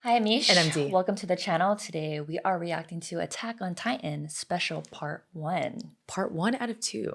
Hi, I'm Mish. And I'm Dee. Welcome to the channel. Today we are reacting to Attack on Titan Special Part 1. Part 1 out of 2.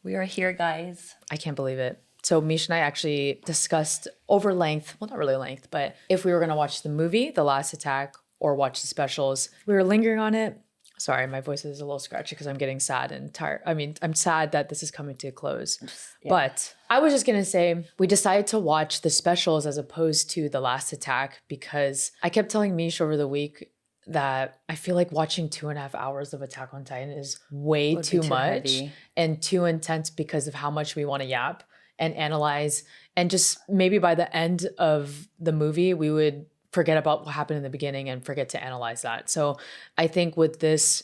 We are here, guys. I can't believe it. So Mish and I actually discussed over length, well, not really length, but if we were going to watch the movie, The Last Attack, or watch the specials. We were lingering on it. Sorry, my voice is a little scratchy because I'm getting sad and tired. I mean, I'm sad that this is coming to a close. Yeah. But I was just going to say, we decided to watch the specials as opposed to The Last Attack because I kept telling Mish over the week that I feel like watching 2.5 hours of Attack on Titan is way too much heavy. and too intense because of how much we want to yap and analyze. And just maybe by the end of the movie, we would forget about what happened in the beginning and forget to analyze that. So I think with this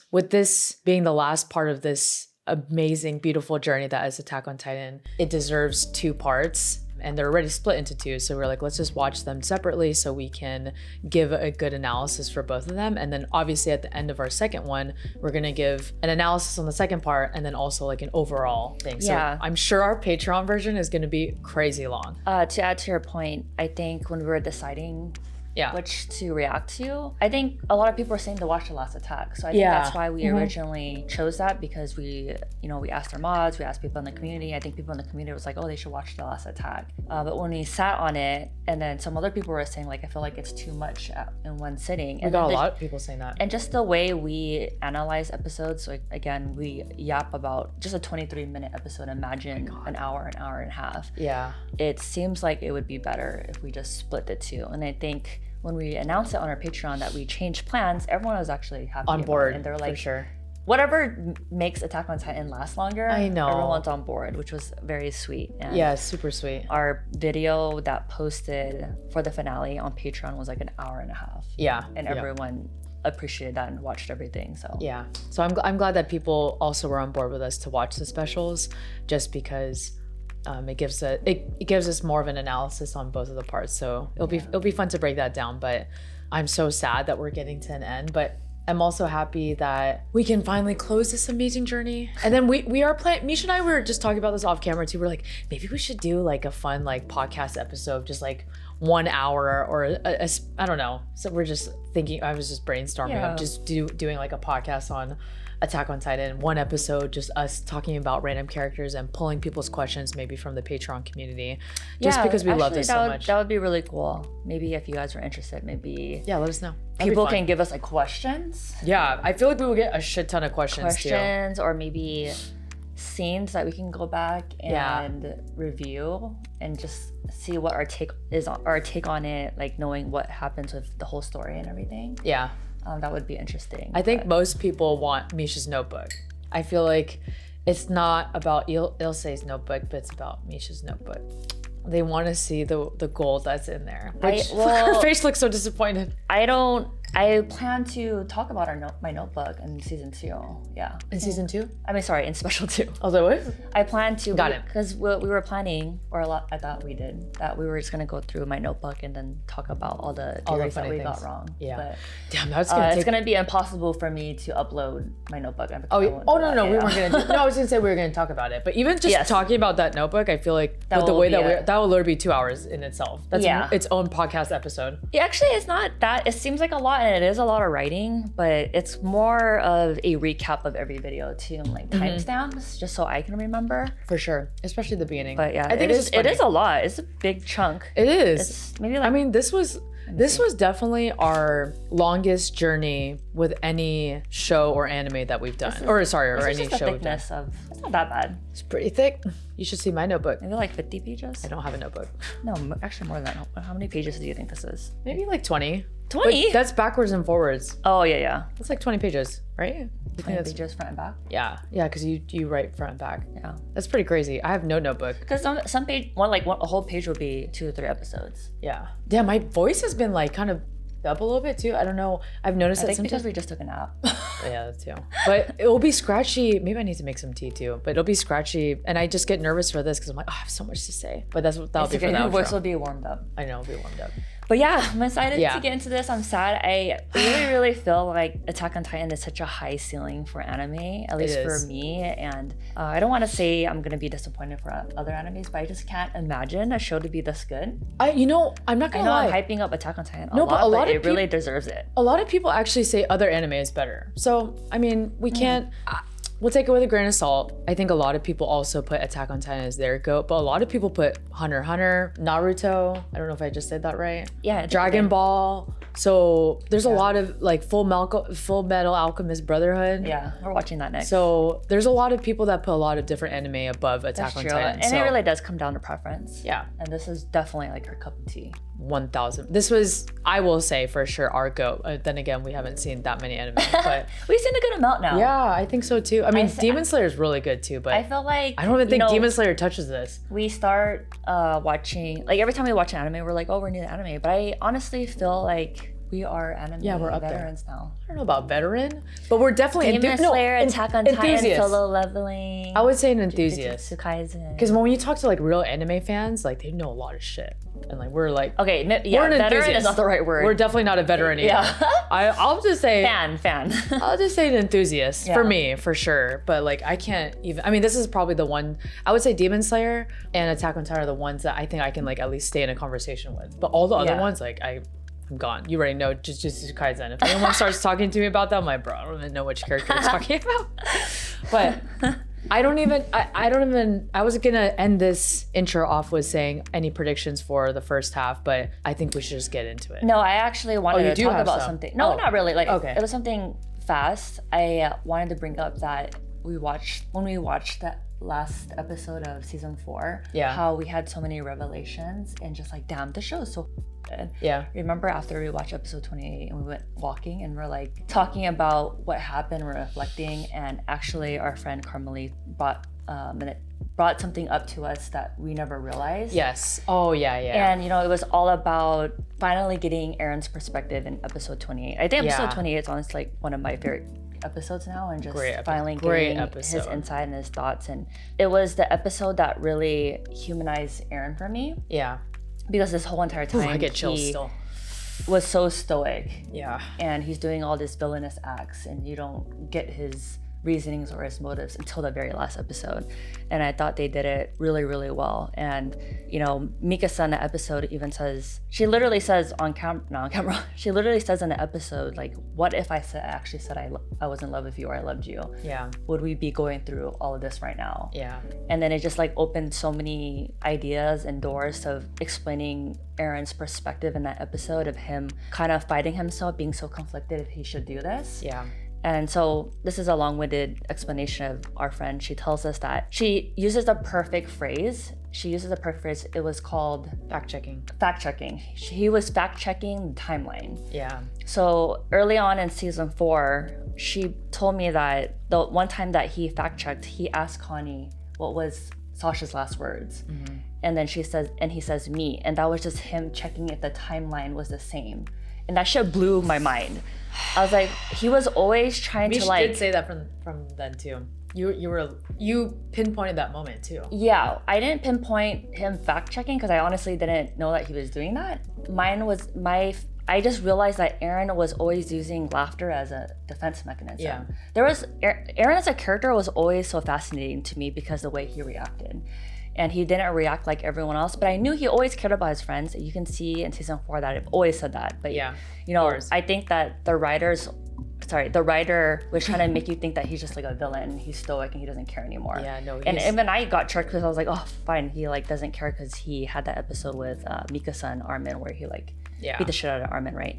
being the last part of this amazing, beautiful journey that is Attack on Titan, it deserves 2 parts. And they're already split into 2. So we're like, let's just watch them separately so we can give a good analysis for both of them. And then obviously at the end of our second one, we're going to give an analysis on the second part and then also like an overall thing. Yeah. So I'm sure our Patreon version is going to be crazy long. To add to your point, I think when we were deciding which to react to, I think a lot of people were saying to watch The Last Attack. So I think that's why we originally chose that, because we asked our mods, we asked people in the community. I think people in the community was like, oh, they should watch The Last Attack. But when we sat on it, and then some other people were saying like, I feel like it's too much in one sitting. We got a lot of people saying that. And just the way we analyze episodes, like again, we yap about just a 23-minute episode. Imagine an hour and a half. Yeah. It seems like it would be better if we just split the 2. And I think when we announced it on our Patreon that we changed plans, everyone was actually happy on board, and they're like, for sure. Whatever makes Attack on Titan last longer, I know. everyone's on board, which was very sweet. And yeah, super sweet. our video that posted for the finale on Patreon was like an hour and a half. Yeah. And everyone appreciated that and watched everything. So yeah. So I'm glad that people also were on board with us to watch the specials, just because it gives us more of an analysis on both of the parts. So it'll be fun to break that down. But I'm so sad that we're getting to an end. But I'm also happy that we can finally close this amazing journey. And then we are planning. Misha and I were just talking about this off camera too. We're like, maybe we should do like a fun like podcast episode, just like 1 hour or I don't know. So we're just thinking. I was just brainstorming of just doing like a podcast on Attack on Titan, 1 episode, just us talking about random characters and pulling people's questions maybe from the Patreon community, just because we love this so much. That would be really cool. Maybe if you guys are interested, maybe let us know. People can give us like questions. Yeah, I feel like we will get a shit ton of questions too. Or maybe scenes that we can go back and review and just see what our take on it, like knowing what happens with the whole story and everything. Yeah. That would be interesting. I think most people want Misha's notebook. I feel like it's not about Ilse's notebook, but it's about Misha's notebook. They want to see the gold that's in there. Her face looks so disappointed. I plan to talk about my notebook in season 2. Yeah. In season 2? I mean, sorry, in special 2. Oh, that was? I plan to. Got it. Because we were planning, or a lot. I thought we did that. We were just gonna go through my notebook and then talk about all the theories that we got wrong. Yeah. But, damn, that's gonna it's gonna be impossible for me to upload my notebook. No, we weren't gonna do. No, I was gonna say we were gonna talk about it. But even just talking about that notebook, I feel like with the way that will literally be 2 hours in itself. That's its own podcast episode. Yeah, actually, it's not that. It seems like a lot, and it is a lot of writing, but it's more of a recap of every video too, and like timestamps, just so I can remember. For sure, especially the beginning. But yeah, I think it is a lot. It's a big chunk. It is. It's maybe like, I mean, this was definitely our longest journey with any show or anime that we've done. Any show we've done. It's not that bad. It's pretty thick. You should see my notebook. Maybe like 50 pages. I don't have a notebook. No, actually more than that. How many pages do you think this is? Maybe like 20. 20? But that's backwards and forwards. Oh yeah. That's like 20 pages, right? 20 pages front and back? Yeah, because you write front and back. Yeah. That's pretty crazy. I have no notebook. Because some page, a whole page would be 2 or 3 episodes. Yeah. Damn, my voice has been like kind of up a little bit too. I don't know. I've noticed that sometimes because we just took a nap. Yeah, that too. But it will be scratchy. Maybe I need to make some tea too. But it'll be scratchy, and I just get nervous for this because I'm like, oh, I have so much to say. But that'll be for that. Your voice will be warmed up. I know, it'll be warmed up. But yeah, I'm excited to get into this. I'm sad. I really feel like Attack on Titan is such a high ceiling for anime, at least for me. And I don't want to say I'm going to be disappointed for other animes, but I just can't imagine a show to be this good. I'm not going to lie. I'm hyping up Attack on Titan a lot, but it really deserves it. A lot of people actually say other anime is better. So, I mean, we can't... We'll take it with a grain of salt. I think a lot of people also put Attack on Titan as their GOAT, but a lot of people put Hunter x Hunter, Naruto. I don't know if I just said that right. Yeah. Dragon Ball. So there's a lot of like Full Metal Alchemist Brotherhood. Yeah, we're watching that next. So there's a lot of people that put a lot of different anime above Attack on Titan. And it really does come down to preference. Yeah. And this is definitely like her cup of tea. 1000. This was, I will say for sure, our GOAT. Then again, we haven't seen that many anime, but we've seen a good amount now. Yeah, I think so too. I mean, Demon Slayer is really good too, but I feel like I don't even think Demon Slayer touches this. We start watching, like every time we watch an anime, we're like, oh, we're new to anime. But I honestly feel like we are anime we're up veterans now. I don't know about veteran, but we're definitely Demon Slayer, Attack on Titan, Solo Leveling. I would say an enthusiast. Jujutsu Kaisen. Because when you talk to like real anime fans, like they know a lot of shit, and like we're like we're an veteran is not the right word. We're definitely not a veteran either. Yeah. I'll just say fan. I'll just say an enthusiast for me for sure. But like I can't even. I mean, this is probably the one I would say Demon Slayer and Attack on Titan are the ones that I think I can like at least stay in a conversation with. But all the other ones, like I'm gone. You already know Jujutsu Kaisen. If anyone starts talking to me about that, I'm like, bro, I don't even know which character you're talking about. But I was gonna end this intro off with saying any predictions for the first half, but I think we should just get into it. No, I actually wanted to talk about something. No, not really. Like, okay. It was something fast. I wanted to bring up that when we watched that last episode of season 4, how we had so many revelations and just like, damn, the show is so good. Yeah. Remember after we watched episode 28 and we went walking and we're like talking about what happened, we're reflecting, and actually our friend Carmelie brought something up to us that we never realized. Yes. Oh yeah. And it was all about finally getting Aaron's perspective in episode 28. I think episode 28 is honestly like one of my favorite episodes now, and just finally getting his insight and his thoughts. And it was the episode that really humanized Aaron for me. Yeah. Because this whole entire time I get chills still. Was so stoic. Yeah. And he's doing all these villainous acts, and you don't get his reasonings or his motives until the very last episode. And I thought they did it really, really well. And Mikasa in the episode even says, she literally says she literally says in the episode, like, what if I actually said I was in love with you, or I loved you? Yeah. Would we be going through all of this right now? Yeah. And then it just like opened so many ideas and doors of explaining Aaron's perspective in that episode, of him kind of fighting himself, being so conflicted if he should do this. Yeah. And so this is a long-winded explanation of our friend. She tells us that she uses the perfect phrase. It was called fact-checking. He was fact-checking the timeline. Yeah. So early on in season 4, she told me that the one time that he fact-checked, he asked Connie what was Sasha's last words. Mm-hmm. And then he says me. And that was just him checking if the timeline was the same. And that shit blew my mind. I was like, he was always trying to like. You did say that from then too. You pinpointed that moment too. Yeah, I didn't pinpoint him fact checking because I honestly didn't know that he was doing that. I just realized that Aaron was always using laughter as a defense mechanism. Yeah. Aaron as a character was always so fascinating to me because the way he reacted. And he didn't react like everyone else, but I knew he always cared about his friends. You can see in season 4 that I've always said that. But I think that the writer was trying to make you think that he's just like a villain. He's stoic and he doesn't care anymore. Yeah, no. And even I got tricked because I was like, oh, fine. He like doesn't care because he had that episode with Mikasa and Armin where he like beat the shit out of Armin, right?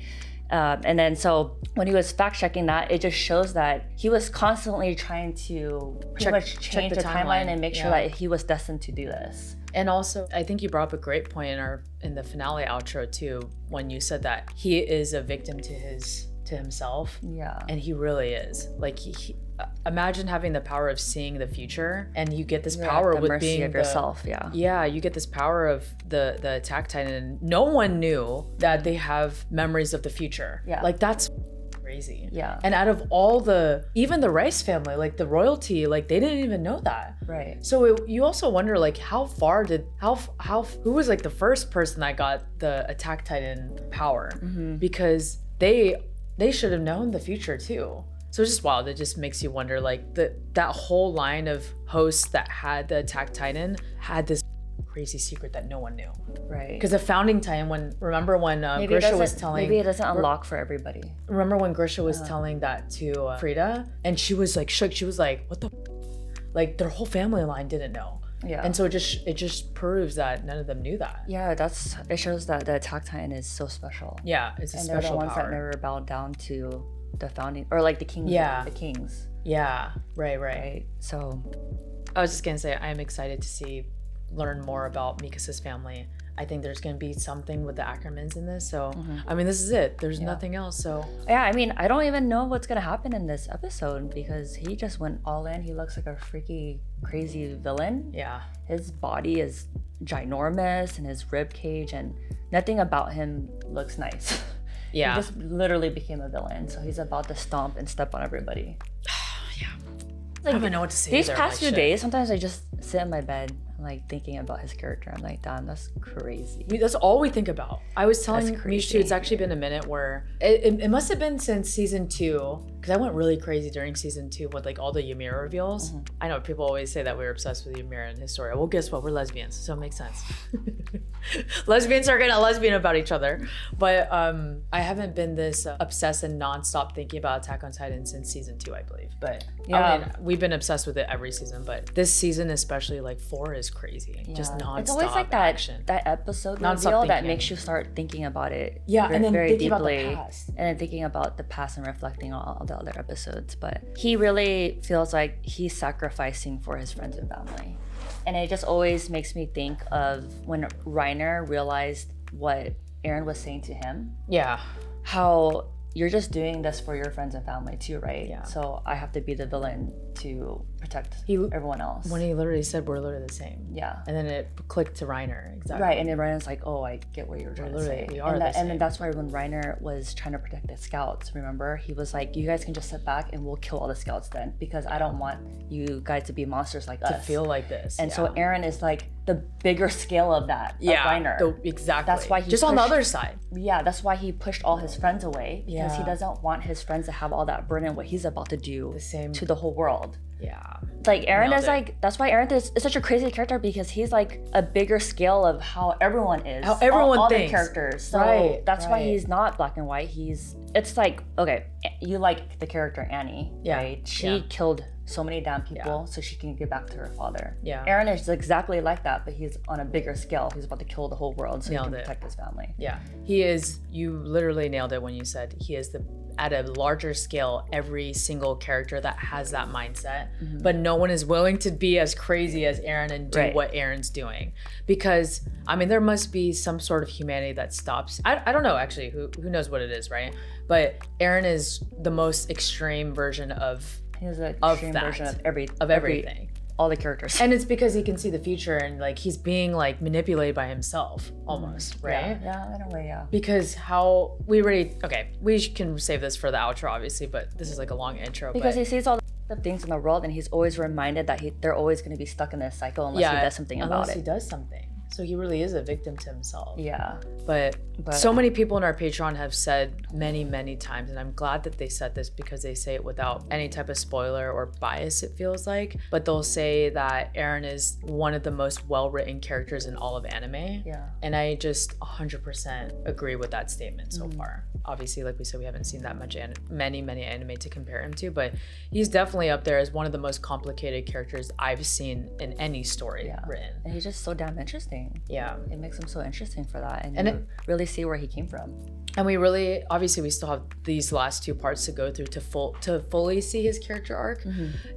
And then so when he was fact checking that, it just shows that he was constantly trying to pretty much change the timeline and make sure that he was destined to do this. And also, I think you brought up a great point in the finale outro too, when you said that he is a victim to himself. Yeah. And he really is. Like he imagine having the power of seeing the future, and you get this power the with mercy being of yourself. Yeah, you get this power of the Attack Titan. No one knew that they have memories of the future. Yeah. Like that's crazy. Yeah. And out of even the Rice family, like the royalty, like they didn't even know that. Right. So you also wonder like who was like the first person that got the Attack Titan power? Because they should have known the future too. So it's just wild. It just makes you wonder like that whole line of hosts that had the Attack Titan had this crazy secret that no one knew. Right. Because the founding Titan, remember when Grisha was telling... Maybe it doesn't unlock for everybody. Remember when Grisha was telling that to Frida? And she was like shook. She was like, what the... Like their whole family line didn't know. Yeah. And so it just proves that none of them knew that. Yeah, it shows that the Attack Titan is so special. Yeah, it's a special power. And they're the ones that never bowed down to the founding... Or like the kings. Yeah. The kings. Yeah, right. So... I was just going to say, I am excited to learn more about Mikasa's family. I think there's going to be something with the Ackermans in this. So, I mean, this is it. There's nothing else. So, yeah, I mean, I don't even know what's going to happen in this episode because he just went all in. He looks like a freaky, crazy villain. Yeah. His body is ginormous and his rib cage and nothing about him looks nice. Yeah. He just literally became a villain. So he's about to stomp and step on everybody. Yeah. Like, I don't even know what to say. These past few days, sometimes I just sit in my bed, like thinking about his character. I'm like, damn, that's crazy. That's all we think about. I was telling Mishu, it's actually been a minute where it must have been since season 2, because I went really crazy during season 2 with like all the Ymir reveals. I know people always say that we're obsessed with Ymir and his story. Well, guess what? We're lesbians, so it makes sense. Lesbians are gonna lesbian about each other. But I haven't been this obsessed and nonstop thinking about Attack on Titan since season 2, I believe. But I mean, we've been obsessed with it every season, but this season especially, like 4 is crazy. Just nonstop. It's always like that episode reveal that makes you start thinking about it. Yeah, and then very thinking deeply, about the past. And then thinking about the past and reflecting on all the other episodes. But he really feels like he's sacrificing for his friends and family. And it just always makes me think of when Reiner realized what Eren was saying to him. Yeah. How you're just doing this for your friends and family too, right? Yeah. So I have to be the villain to protect everyone else. When he literally said we're literally the same. Yeah. And then it clicked to Reiner, exactly. Right, and then Reiner's like, oh, I get what you're trying to say. We are the same. And then that's why when Reiner was trying to protect the scouts, remember? He was like, you guys can just sit back and we'll kill all the scouts then, because I don't want you guys to be monsters like us. To feel like this. And so Eren is like the bigger scale of that, of Reiner. Exactly. That's why he just on the other side. Yeah, that's why he pushed all his friends away, because he doesn't want his friends to have all that burden, what he's about to do to the whole world. Yeah. Like Eren is like, that's why Eren is such a crazy character, because he's like a bigger scale of how everyone is. How everyone all thinks. The characters. So that's why he's not black and white. It's like, okay, you like the character Annie, right? She killed so many damn people so she can get back to her father. Yeah. Eren is exactly like that, but he's on a bigger scale. He's about to kill the whole world so he can protect his family. Yeah. He is, you literally nailed it when you said he is at a larger scale, every single character that has that mindset, but no one is willing to be as crazy as Eren and do what Eren's doing. Because, I mean, there must be some sort of humanity that stops. I don't know, actually, who knows what it is, right? But Eren is the most extreme version of He's an extreme version of everything. All the characters. And it's because he can see the future and like he's being like manipulated by himself almost, right? Yeah, in a way, yeah. Because we can save this for the outro obviously, but this is like a long intro. Because he sees all the things in the world and he's always reminded that they're always going to be stuck in this cycle unless he does something about it. Unless he does something. So he really is a victim to himself. Yeah. But so many people in our Patreon have said many, many times, and I'm glad that they said this because they say it without any type of spoiler or bias, it feels like. But they'll say that Eren is one of the most well-written characters in all of anime. Yeah. And I just 100% agree with that statement so far. Obviously, like we said, we haven't seen that much many anime to compare him to, but he's definitely up there as one of the most complicated characters I've seen in any story written. And he's just so damn interesting. Yeah. It makes him so interesting for that. And you really see where he came from. And we really, obviously we still have these last 2 parts to go through to fully see his character arc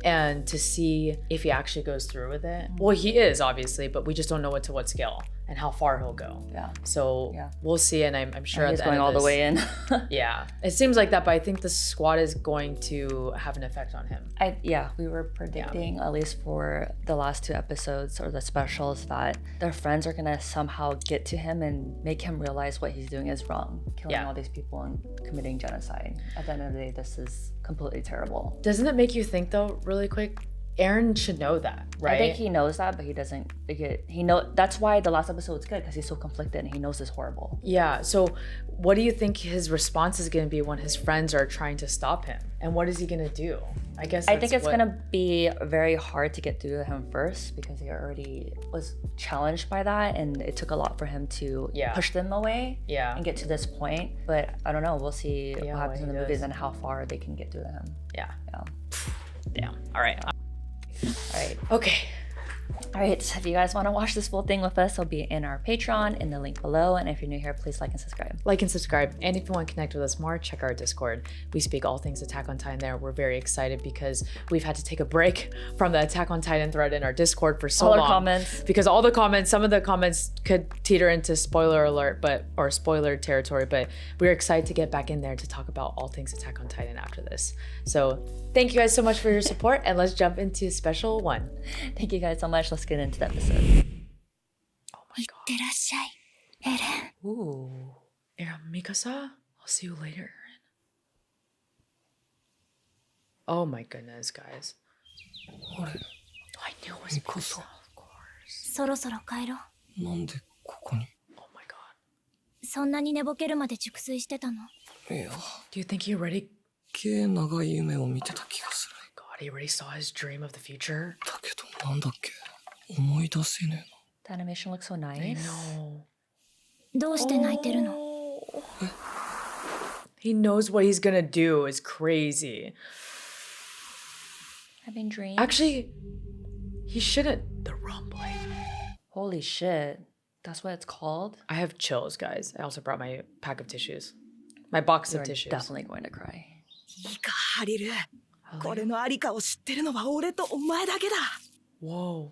and to see if he actually goes through with it. Well, he is obviously, but we just don't know to what scale and how far he'll go. Yeah. So we'll see, and I'm sure he's going all the way in. Yeah, it seems like that, but I think the squad is going to have an effect on him. We were predicting at least for the last 2 episodes or the specials that their friends friends are gonna somehow get to him and make him realize what he's doing is wrong, killing all these people and committing genocide. At the end of the day, this is completely terrible. Doesn't it make you think though, really quick? Eren should know that, right? I think he knows that, but he doesn't get. That's why the last episode's good, because he's so conflicted and he knows it's horrible. Yeah. So, what do you think his response is going to be when his friends are trying to stop him? And what is he going to do? I think it's gonna be very hard to get through to him first, because he already was challenged by that, and it took a lot for him to push them away and get to this point. But I don't know. We'll see what happens in the movies and how far they can get through to him. Yeah. Damn. All right. Okay. All right, so if you guys want to watch this full thing with us, it'll be in our Patreon in the link below. And if you're new here, please like and subscribe. Like and subscribe. And if you want to connect with us more, check our Discord. We speak all things Attack on Titan there. We're very excited because we've had to take a break from the Attack on Titan thread in our Discord for so long. All the comments. Because some of the comments could teeter into spoiler alert, or spoiler territory, but we're excited to get back in there to talk about all things Attack on Titan after this. So thank you guys so much for your support, and let's jump into special one. Thank you guys so much. Let's get into the episode. Oh my god. Ooh. Eren, Mikasa? I'll see you later, Eren. Oh my goodness, guys. I knew it was Mikasa, of course. そろそろ帰ろう。なんでここに? Oh my god. そんなに寝ぼけるまで熟睡してたの？いや、 Do you think he already... 長い夢を見てた気がする。 God, he already saw his dream of the future? だけどなんだっけ、思い出せねえな。 The animation looks so nice. I know. どうして泣いてるの？ He knows what he's gonna do. It's crazy. Having dreams. Actually, he shouldn't. The rumbling. Holy shit. That's what it's called? I have chills, guys. I also brought my pack of tissues. My box of You're tissues. definitely going to cry. いいか、ハリル。これのありかを知ってるのは俺とお前だけだ。 Whoa.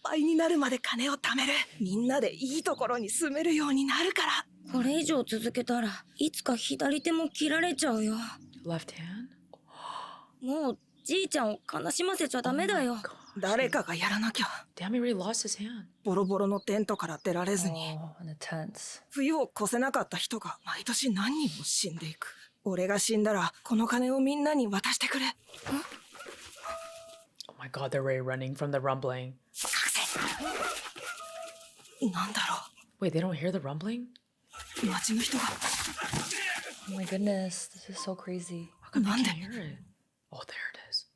倍になるまで金を貯める。みんなでいいところに住めるようになるから。これ以上続けたらいつか左手も切られちゃうよ。 Left hand? もうじいちゃんを悲しませちゃダメだよ。誰かがやらなきゃ。 Damn, he already lost his hand. ボロボロのテントから出られずに、 Oh, and the tents. 冬を越せなかった人が毎年何人も死んでいく。俺が死んだらこの金をみんなに渡してくれ。 Oh my god, they're already running from the rumbling. なんだろ Wait, they don't hear the rumbling? う。町の人が。 Oh my goodness. This is so crazy. How come they Nande? can't hear it? Oh, there it is.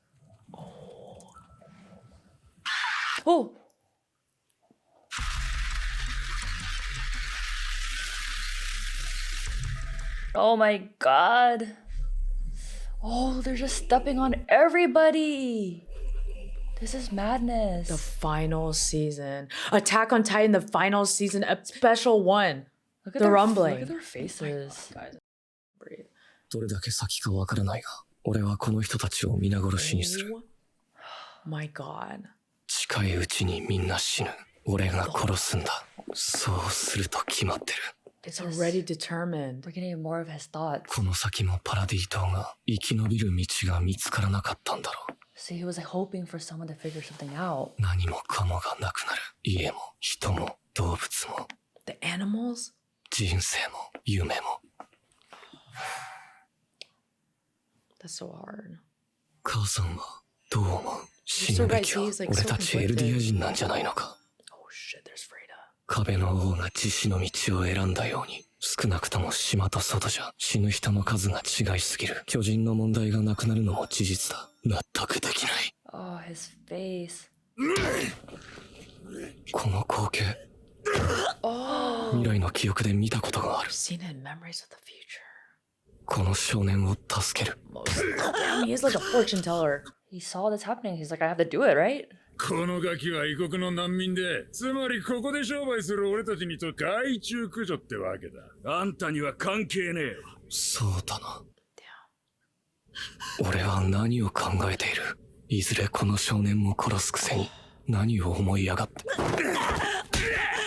Oh! Oh my god. Oh, they're just stepping on everybody. This is madness. The final season. Attack on Titan, the final season, special one. Look at the rumbling. Look at their faces. Guys, breathe. どれだけ先かわからないが、俺はこの人たちを皆殺しにする。 My god. 近いうちにみんな死ぬ。俺が殺すんだ。そうすると決まってる。 It's already determined. We're getting more of his thoughts. この先もパラディ島が生き延びる道が見つからなかったんだろう。 See, he was like hoping for someone to figure something out. 何もかもがなくなる。家も人も動物も The animals? 人生も夢も。 That's so hard. 母さんはどう思う？死ぬべきは俺たちエルディア人なんじゃないのか。 Oh shit, there's Freda. 壁の王が自死の道を選んだように、少なくとも島と外じゃ死ぬ人の数が違いすぎる。巨人の問題がなくなるのも事実だ。納得できない。 Oh, his face. この光景、未来の記憶で見たことがある。 Seen it in memories of the future. この少年を助ける。 Damn, he is like a fortune teller. He saw this happening. He's like, I have to do it, right? このガキは異国の難民で、つまりここで商売する俺たちにと害虫駆除ってわけだ。あんたには関係ねえよ。そうだな。俺は何を考えている。いずれこの少年も殺すくせに何を思いやがって。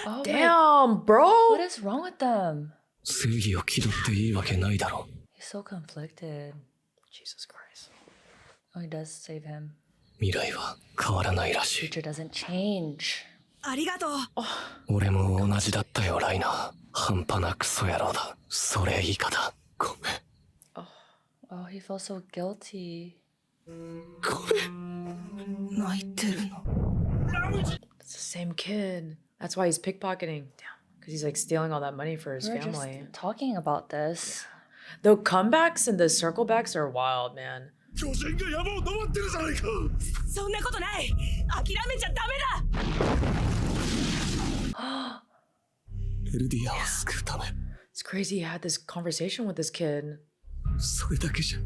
Oh, Damn, bro. what is wrong with them? 正義を気取っていいわけないだろう。 He's so conflicted. Jesus Christ. Oh, he does save him. 未来は変わらないらしい。 Future doesn't change. ありがとう。俺も同じだったよライナー。半端なクソ野郎だ。それ以下だ。ごめん。 Oh, he feels so guilty. 泣いてるの。 It's the same kid. That's why he's pickpocketing. Damn. Because he's like stealing all that money for his We were family. just talking about this. The comebacks and the circle backs are wild, man. 巨人が山を登ってるじゃないか。そんなことない。諦めちゃダメだ。エルディアを救うため。 It's crazy he had this conversation with this kid. それだけじゃ。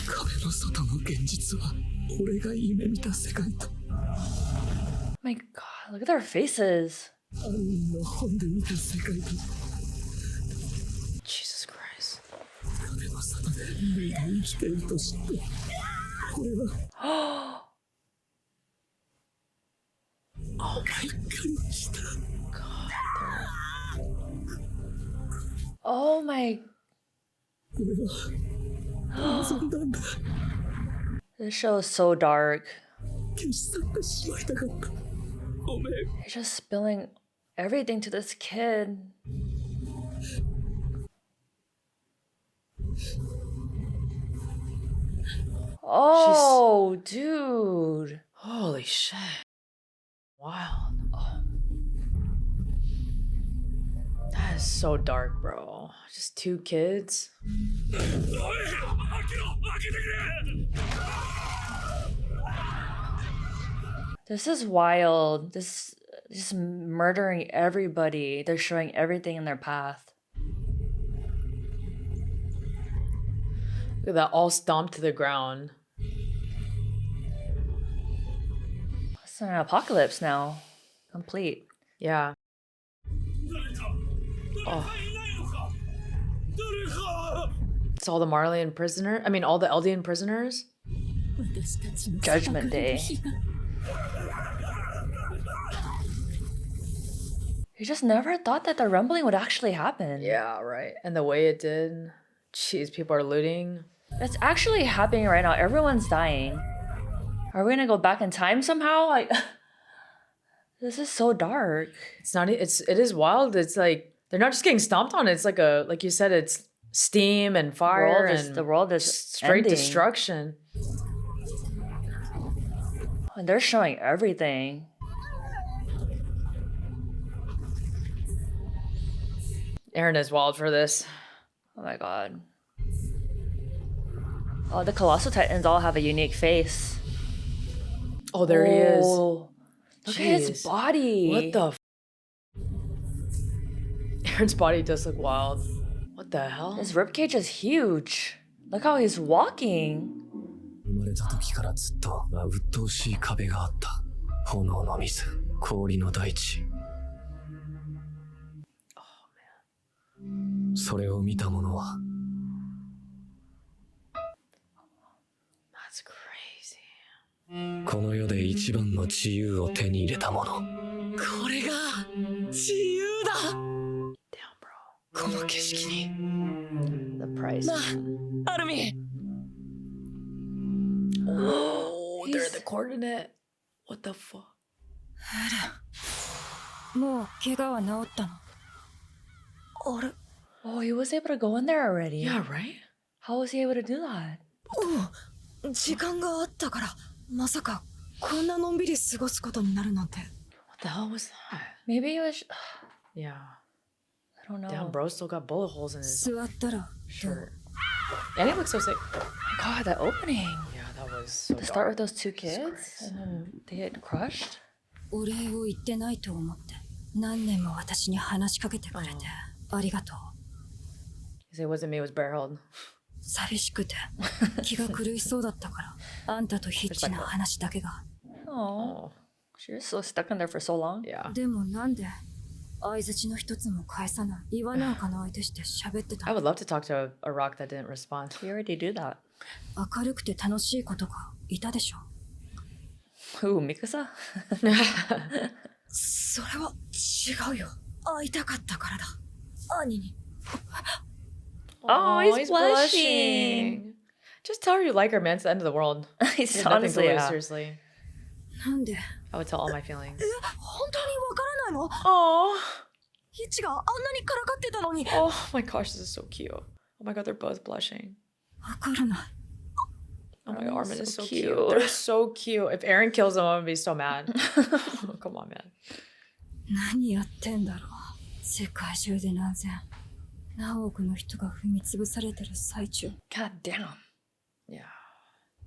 壁の外の現実は俺が夢見た世界と My God, look at their faces. アンの本で見た世界と Jesus Christ. 壁の外でみんな生きていると知って俺はびっくりした。 Oh my. 俺は望んだんだ。 This show is so dark. 消し去ってしまいたかった。ごめん。 You're just spilling everything to this kid. Oh, dude. Holy shit. Wild. Oh. That is so dark, bro. Just two kids. This is wild. This just murdering everybody. They're showing everything in their path. Look at that, all stomped to the ground. It's an apocalypse now. Complete. Yeah. Oh. It's all the Marleyan prisoner. I mean, all the Eldian prisoners. Judgment Day. You just never thought that the rumbling would actually happen. Yeah, right. And the way it did. Jeez, people are looting. It's actually happening right now. Everyone's dying. Are we gonna go back in time somehow? Like, this is so dark. It's not. It is wild. It's like they're not just getting stomped on. It's like like you said, it's steam and fire and The world is straight ending. destruction. And they're showing everything. Aaron is wild for this. Oh my god. Oh, the Colossal Titans all have a unique face. Oh, there he is. Look at his Jeez. body. What the? Aaron's body does look wild. What the hell? His ribcage is huge. Look how he's walking. 生まれた時からずっと鬱陶しい壁があった。炎の水、氷の大地。それを見た者は That's crazy. この世で一番の自由を手に入れた者。これが自由だ。 Damn, bro. この景色に。 The price. アルミ。 Oh, they're the coordinate. What the fuck? もう怪我は治ったの。あれ。 Oh, he was able to go in there already. Yeah, right? How was he able to do that? 時間があったからまさかこんなのんびり過ごすことになるなんて。 What the hell was that? Maybe it was. Yeah. I don't know. Damn, bro still got bullet holes in his 座ったら shirt. And he looks so sick. God, that opening. Yeah, that was so To start with dark. those two kids and then they get crushed. お礼を言ってないと思って何年も私に話しかけてくれてありがとう。 He said it wasn't me, it was Bearhold. 寂しくて気が狂いそうだったからあんたとヒッチな話だけが。 Oh, Oh, she was so stuck in there for so long. yeah. でもなんで相づちの一つも返さない言わなんかの相手して喋ってた I の。 would love to talk to a rock that didn't respond. We already do that. 明るくて楽しい子とかいたでしょ。 Who, Mikasa? それは違うよ。会いたかったからだ。兄に。 Oh, he's blushing. Just tell her you like her, man. It's the end of the world. It's You have nothing to honestly, lose, yeah. seriously. なんで I would tell all my feelings. 本当にわからないの Oh, イチがあんなにからかってたのに oh my gosh, this is so cute. Oh my god, they're both blushing. わからない Oh my god, Oh, Armin is so so cute. cute. They're so cute. If Aaron kills them, I'm gonna be so mad. Oh, come on, man. 何やってんだろう世界中で何千何億の人が踏み潰されてる最中 God damn. Yeah.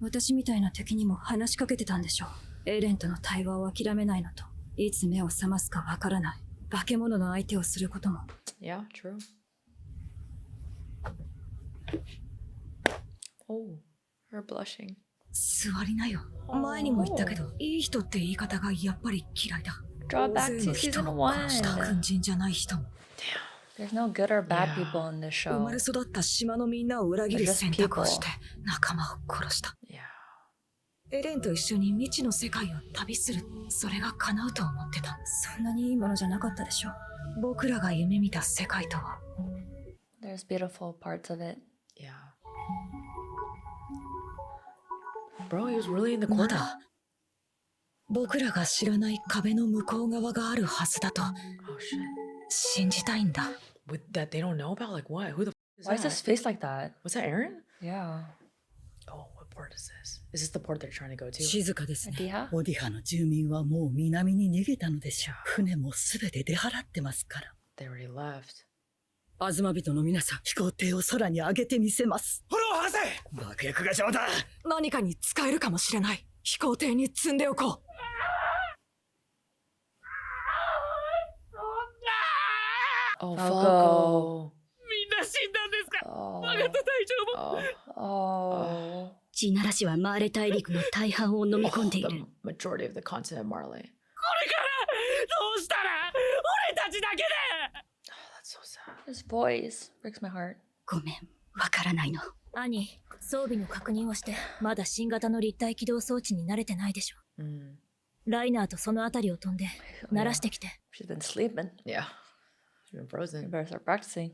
私みたいな敵にも話しかけてたんでしょうエレンとの対話を諦めないのといつ目を覚ますかわからない化け物の相手をすることも Yeah, true. Oh, her blushing. 座りなよ。前にも言ったけど、いい人って言い方がやっぱり嫌いだ。 Draw 大 back 勢 to の人 season を殺した 1. 軍人じゃない人も、 There's no good or bad Yeah. people in this 生ま show. れ育った島のみんなを裏切る They're just 選択をして仲間を殺した。 Yeah. エレンと一緒に未知の世界を旅する、それが叶うと思ってた。そんなにいいものじゃなかったでしょ僕らが夢見た世界とは、 There's beautiful parts of it. Yeah. Bro, he was really in the ま corner. だ僕らが知らない壁の向こう側があるはずだと Oh shit. 信じたいんだ。 With that they don't know about? Like what? Who the f is Why is that? his face like that? Was that Aaron? Yeah. Oh, what port is this? Is this the port they're trying to go to? 静かですね。 Adiha? オディハの住民はもう南に逃げたのでしょう。船もすべて出払ってますから。 They already left. アズマ人の皆さん、飛行艇を空に上げてみせます。フォロー博士爆薬が邪魔だ。何かに使えるかもしれない。飛行艇に積んでおこう。Oh, Falco. Falco. みんな死んだんですか Oh. あなた大丈夫 Oh. 地ならしはマーレ大陸の大半を飲み込んでい The る majority of the continent of Marley. これからどうしたら俺たちだけで That's so sad. His voice breaks my heart. ごめんわからないの兄装備の確認をしてまだ新型の立体起動装置に慣れてないでしょ Mm. ライナーとそのあたりを飛んで慣らしてきて She's been sleeping. Yeah. She's been You frozen. better start practicing.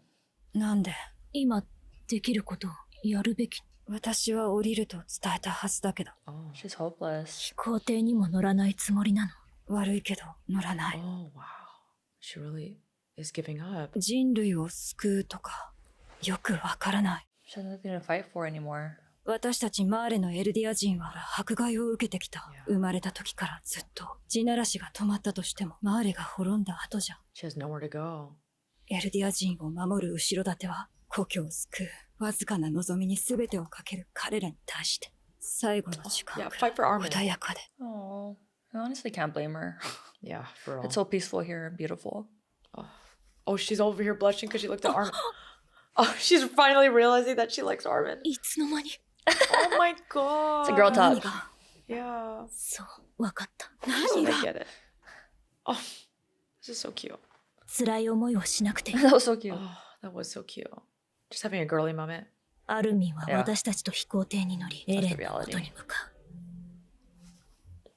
なんで今できることをやるべき私は降りると伝えたはずだけど Oh. She's hopeless. 飛行艇にも乗らないつもりなの悪いけど乗らない Oh, wow. She really is giving up. 人類を救うとかよくわからない She has nothing to fight for anymore. 私たちマーレのエルディア人は迫害を受けてきた生まれた時からずっと地ならしが止まったとしてもマーレが滅んだ後じゃ She has nowhere to go. エルディア人を守る後ろ盾は故郷を救うわずかな望みに全てをかける彼らに対して最後の時間 Yeah, く fight for らい Armin. 穏やかで Oh. I honestly can't blame her. Yeah, for real. It's so peaceful here and beautiful. Oh, she's over here blushing because she looked at Armin. Oh, she's finally realizing that she likes Armin. いつの間に Oh my god. It's a girl 何 talk. が Yeah. そうわかった I get it. Oh, this is so cute. 辛い思いをしなくていい That was so cute. Oh, that was so cute. Just having a girly moment. アルミンは Yeah. 私たちと飛行艇に乗りエ That's レ the ンの reality. 元に向かう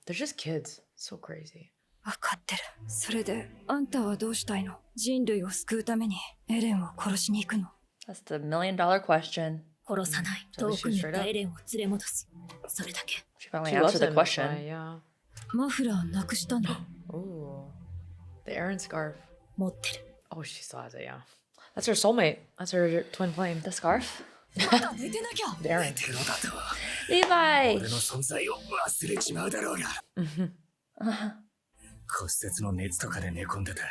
They're just kids. So crazy. わかってるそれであんたはどうしたいの人類を救うためにエレンを殺しに行くの That's the $1,000,000 question. 殺さない So 遠くに she's 行ったエレンを連れ戻すそれだけ She finally She loves answered the him. That's question. why, yeah. マフラーなくしたんだ Ooh. The Aaron scarf. 持ってる Oh, she still has it, yeah. That's her soulmate. That's her twin flame. The scarf? まだ寝てなきゃ。 The Aaron. テロだとは Levi! 俺の存在を忘れちまうだろうが。 骨折の熱とかで寝込んでた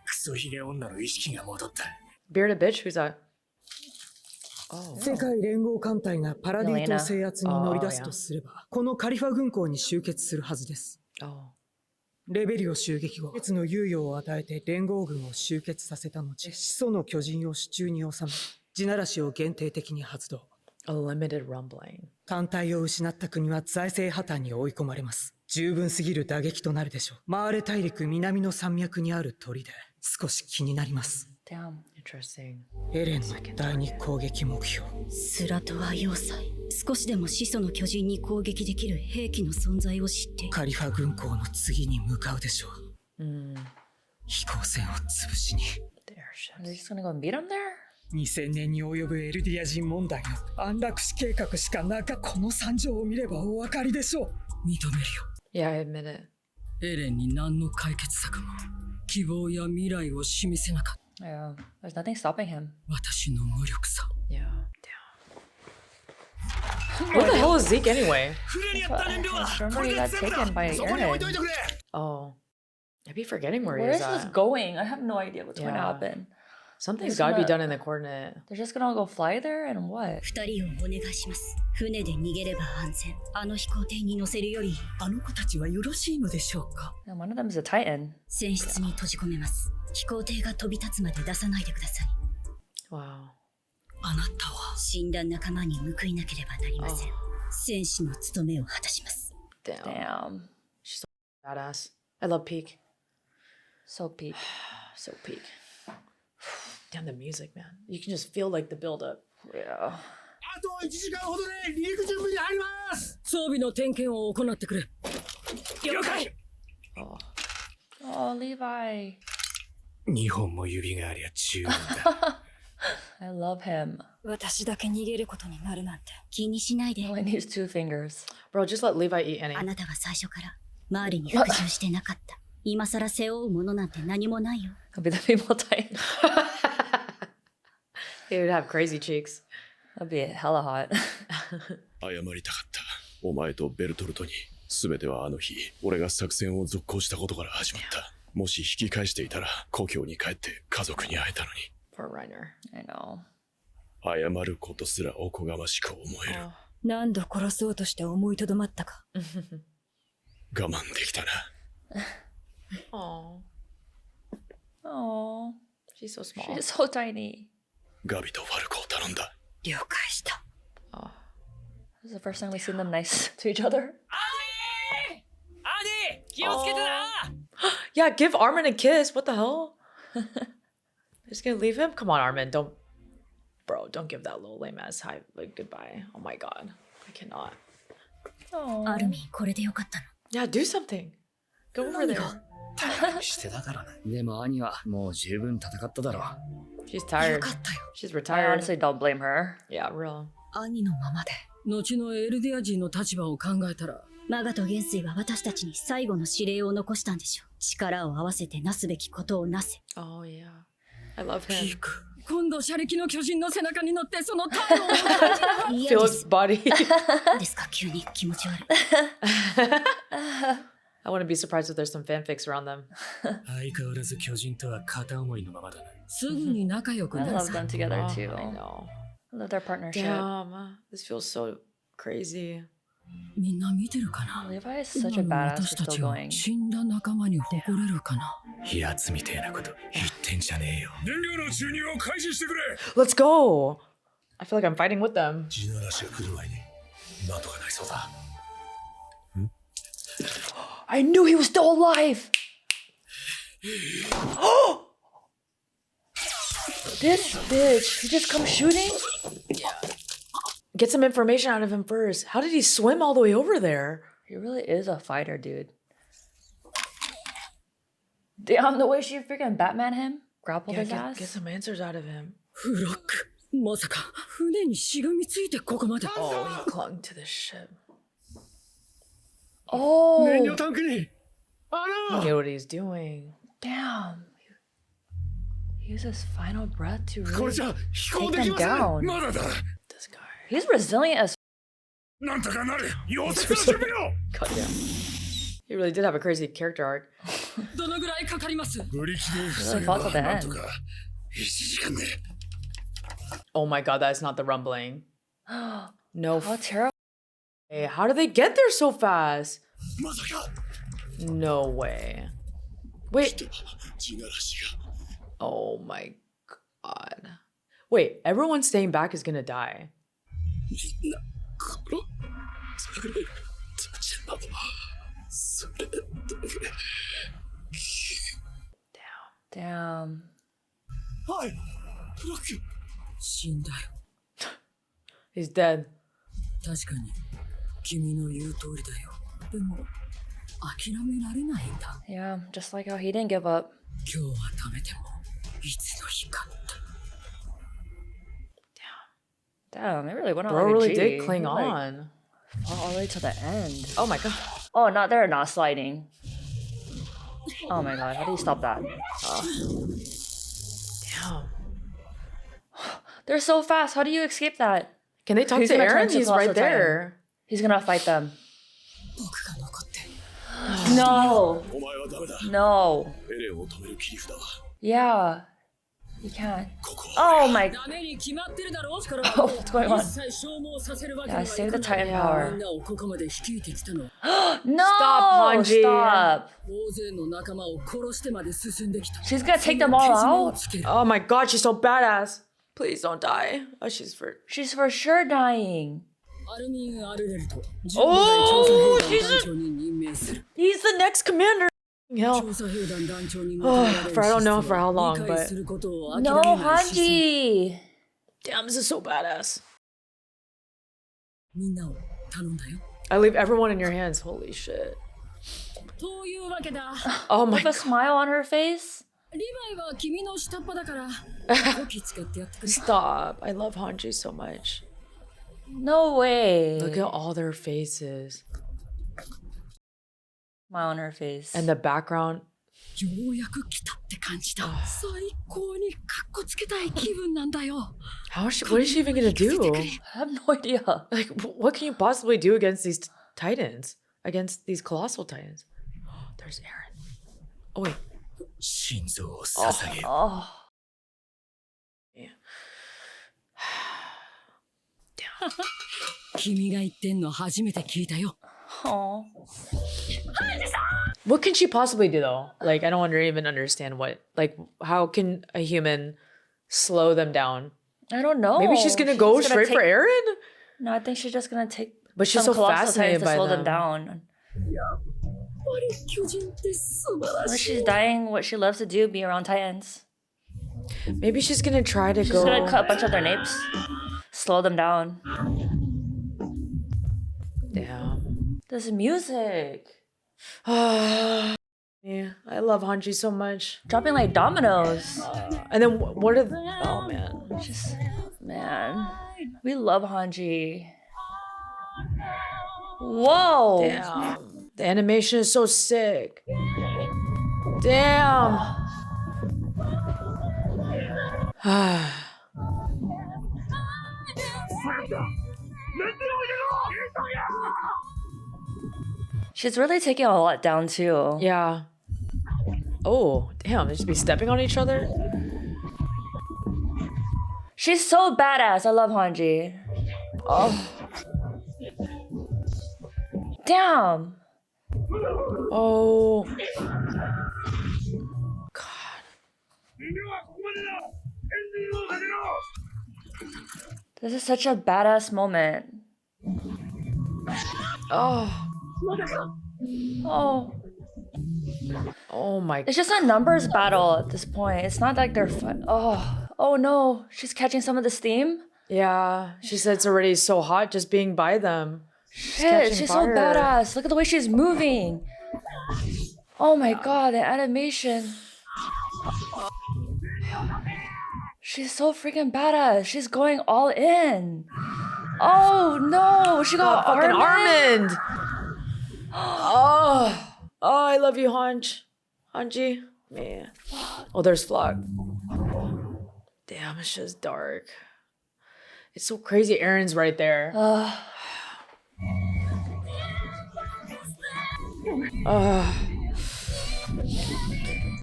クソヒゲ女の意識が戻った。 Bearded bitch? Who's that? Oh. 世界連合艦隊がパラディ島制圧に乗り出すとすれば、このカリファ軍港に集結するはずです。 Oh. レベリオ襲撃後、別の猶予を与えて連合軍を集結させた後、始祖の巨人を手中に収め、地ならしを限定的に発動。A limited rumbling. 艦隊を失った国は財政破綻に追い込まれます。十分すぎる打撃となるでしょう。マーレ大陸南の山脈にある砦、少し気になります。Damn. Interesting. エレンの第二攻撃目標。スラトア要塞少しでも始祖の巨人に攻撃できる兵器の存在を知っているカリファ軍港の次に向かうでしょう。 Mm. 飛行船を潰しに。 The Are they airships. just gonna go and beat him there? 2000年に及ぶエルディア人問題の安楽死計画しかなかこの惨状を見ればお分かりでしょう。認めるよ。 Yeah, I admit it. エレンに何の解決策も希望や未来を示せなかった。 Yeah, there's nothing stopping him. 私の無力さ。 Yeah. Damn. What the hell is Zeke anyway? Remember he got taken by Eren. Oh. I'd be forgetting where Where he is is this at. going? I have no idea what's going to Yeah. happen. Something's They're gotta be gonna- done in the coordinate. They're just gonna go fly there and what? 二人をお願いします。船で逃げれば安全。あの飛行艇に乗せるよりあの子たちはよろしいのでしょうか。 And one of them is a Titan. 船室に閉じ込めます。飛行艇が飛び立つまで出さないでください。 Wow. あなたは死んだ仲間に報いなければなりません。 Oh. 戦士の務めを果たします。 Damn. Damn. Badass. I love Peak. So peak. So Peak. Damn, the music, man. You can just feel like the build up. Yeah. あと1時間ほどで離陸準備に入ります装備の点検を行ってくれ。了解 Oh. Oh, Levi. 2本も指がありゃ十分だ。I love him. 私だけ逃げることになるなんて。気にしないで He。only needs 2 fingers. Bro, just let Levi eat あ any. なたは最初から周りに服従してなかった。今さら背負うものなんて何もないよ。 He'll be the female Titan. He would have crazy cheeks. That'd be hella hot. 謝りたかったお前とベルトルトに全てはあの日俺が作戦を続行したことから始まったもし引き返していたら故郷に帰って家族に会えたの Poor Reiner. I know. に謝ることすらおこがましく思える Oh. 何度殺そうとして思いとどまったか。我慢できたな Oh. Oh, She's so small. she's so tiny. ガビとファルコを頼んだ了解した。 Oh. This is the first time we've seen them nice to each other. Yeah, give Armin a kiss. What the hell? Just gonna leave him? Come on, Armin. Don't. Bro, don't give that little lame ass hi like goodbye. Oh my god. I cannot. アルミン、これでよかったの。 Yeah, do something. Go over there. してたからな。でも兄はもう十分戦っただろう。 She's tired. よかったよ。 She's I retired. honestly don't blame her. Yeah, real. 兄のままで。後のエルディア人の立場を考えたら。マガと元帥は私たちに最後の指令を残したんでしょう。力を合わせてなすべきことをなせ。 Oh yeah. I love ピ him. ーク。今度車力の巨人の背中に乗ってそのターンを。嫌 Feel で his す。body. ですか、急に気持ち悪い。 I wouldn't be surprised if there's some fanfics around them. 相変わらず巨人とは片思いのままだな。すぐに仲良く I なる love さ them。together Oh, too. I know. I love their partnership. Damn. This feels so crazy. みんな見てるかな。 Levi is such 今 a の badass 私 for た still ちを going. 死んだ仲間に誇れるかな。やつみてえなこと言ってんじゃねえよ。燃料の注入を開始してくれ Let's go. I feel like I'm fighting with them. 地ならしが来る前になんとかなりそうだ I knew he was still alive. This bitch, he just comes shooting. Get some information out of him first. How did he swim all the way over there? He really is a fighter, dude. Damn, the way she freaking Batman him, grappled Yeah, his get ass. some answers out of him. フロック。まさか船にしがみついてここまで。 Oh, he clung to the ship. Oh, 燃料タンクに He knew what he was doing. damn. He used his final breath to これ really. じゃ飛行 Take でき them ません down. まだだ This guy. He's resilient as. なんとかなる溶接の準備を God damn. He really did have a crazy character arc. どのぐらいかかります？ブリキで Really 塞げ fought ば to the なんと end. か1時間で Oh my god, that's not the rumbling. No. How terrible. Hey, how did they get there so fast? まさか No way. Wait. 地ならしが Oh my god. Wait, everyone staying back is gonna die. みんな殺されたなどそれだけ Damn. はいフロック死んだよ。 He's dead. 確かに君の言う通りだよ。でも諦められないんだ。 Yeah, just like how he didn't give up. 今日はダメでもいつの日か。Damn, it really went on. Bro like a really G. did cling He, like, on. fought all the way to the end. Oh my god. Oh, not they're not sliding. Oh my god, how do you stop that? Damn. They're so fast. How do you escape that? Can they talk He's to gonna turn Aaron? to He's Colossal right there. He's gonna fight them. 僕が残って No. お前はダメだ。 No. エレンを止める切り札は Yeah. You can't. ここは Oh my. ダメに決まってるだろうから Oh, what's going on? 一切消耗させるわけに Yeah, はい save か the ない Titan み power. んなをここまで率いてきたの No. Stop, Hanji. Stop. 大勢の仲間を殺してまで進んできた She's gonna take them all けじめを out. つける Oh my god, she's so badass. Please don't die. Oh, she's for. She's for sure dying. アルミン・アルレルと Oh, 15代調査兵団団長に任命する He's the next commander. Hell. 調査兵団団長に求められる For I don't know 資質 for how は long, 理解 but することを諦 No, めない姿勢 Hanji. damn, this is so badass. みんなを頼んだよ I leave everyone in your hands. Holy shit. というわけだ Oh my With a god. smile on her face. リヴァイは君の下っ端だから武器使ってやってくれ Stop. I love Hanji so much. No way. Look at all their faces. Smile on her face. And the background. ようやく来たって感じだ最高にカッコつけたい気分なんだよ How is she, what is she even gonna do? I have no idea. Like, what can you possibly do against these titans? Against these colossal titans? There's Aaron. Oh, wait. 心臓を捧げよ Oh. Yeah. 君が言ってんの初めて聞いたよ Oh. What can she possibly do though? Like, I don't even understand what. Like, how can a human slow them down? I don't know. Maybe she's gonna go just straight for take- Aaron. No, I think she's just gonna take. But she's some so colossal fascinated titans to by slow them. them down. 巨人って素晴ら When しい she's dying, what she loves to do be around titans. Maybe she's gonna try to She's go. gonna cut a bunch of their napes, slow them down. Damn. This music Yeah, I love Hanji so much. dropping like dominoes. And then what are? Oh man. Just man, we love Hanji. Whoa! Damn. The animation is so sick. Damn. She's really taking a lot down too. Yeah. Oh, damn. They just be stepping on each other. She's so badass. I love Hanji. Oh. Damn. Oh. God. This is such a badass moment. Oh. Oh. Oh my. It's just a numbers battle at this point. It's not like they're Oh. Oh no. She's catching some of the steam. Yeah. She said it's already so hot just being by them. Shit, catching she's fire. so badass. Look at the way she's moving. Oh my god, the animation. She's so freaking badass. She's going all in. Oh no, she got Fucking Armin. Armand. Oh. Oh, I love you, Hanji. Man. Oh, there's Flock. Damn, it's just dark. It's so crazy. Aaron's right there.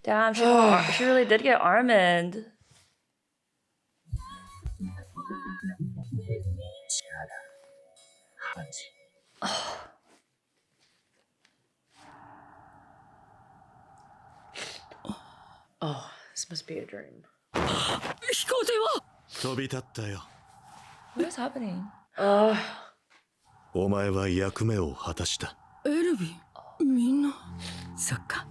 Damn, she really did get Armand. Oh, this must be a dream. 飛行艇は飛び立ったよ。 What is happening? お前は役目を果たした。エルヴィンみんなそっか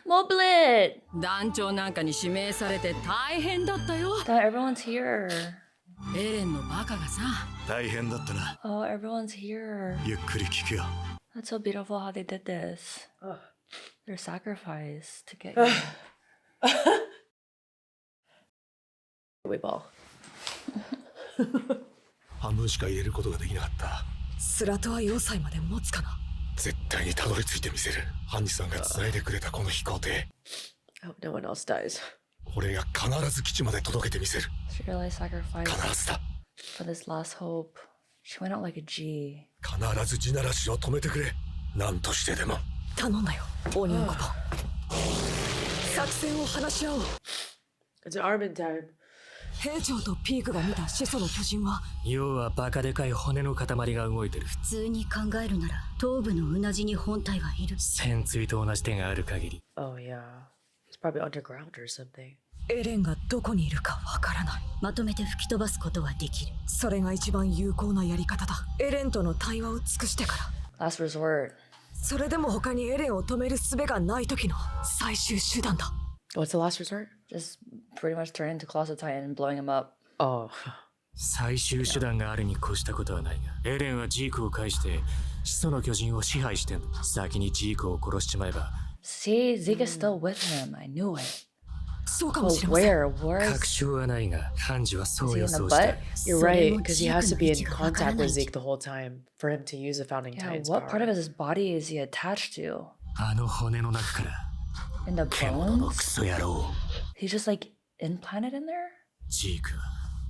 Moblit! 団長なんかに指名されて大変だったよ That everyone's here. エレンのバカがさ大変だったな。 Oh, everyone's here. ゆっくり聞くよ。 That's so beautiful how they did this. Their sacrifice to get you. We ball. 半分しか入れることができなかった。スラトア要塞まで持つかな。絶対にたどり着いてみせる。ハンジさんが繋いでくれたこの飛行艇。I hope no one else dies. 俺が必ず基地まで届けてみせる。 She really sacrificed 必ずだ。 for this last hope. She went out like a G. 必ず地ならしを止めてくれ。何としてでも。頼んだよ、オニオンコパ。作戦を話し合おう。 It's Armin time. 兵長とピークが見た始祖の巨人は、要はバカでかい骨の塊が動いてる。普通に考えるなら頭部のうなじに本体がいる。潜水と同じ手がある限り。 Oh yeah. It's probably underground or something. エレンがどこにいるかわからない。まとめて吹き飛ばすことはできる。それが一番有効なやり方だ。エレンとの対話を尽くしてから。 Last resort. それでも他にエレンを止める術がない時の最終手段だ。 What's the last resort? Just pretty much turning into Closet Titan and blowing him up. Oh. 最終手段があるに越したことはないが、エレンはジークを介して始祖の巨人を支配してんの。先にジークを殺しちまえば。 See, Zeke is still with him. I knew it. そうかも But しれません。 where? 確証はないが、ハンジはそう Is he 予 in the 想した butt?。 You're right, because he has to be in contact with Zeke the whole time for him to use the Founding Yeah, Titan's what part of power. his body is he attached to? あの骨の中から、 In the 獣の bones? クソ野郎。 He's just like implanted in there? ジークは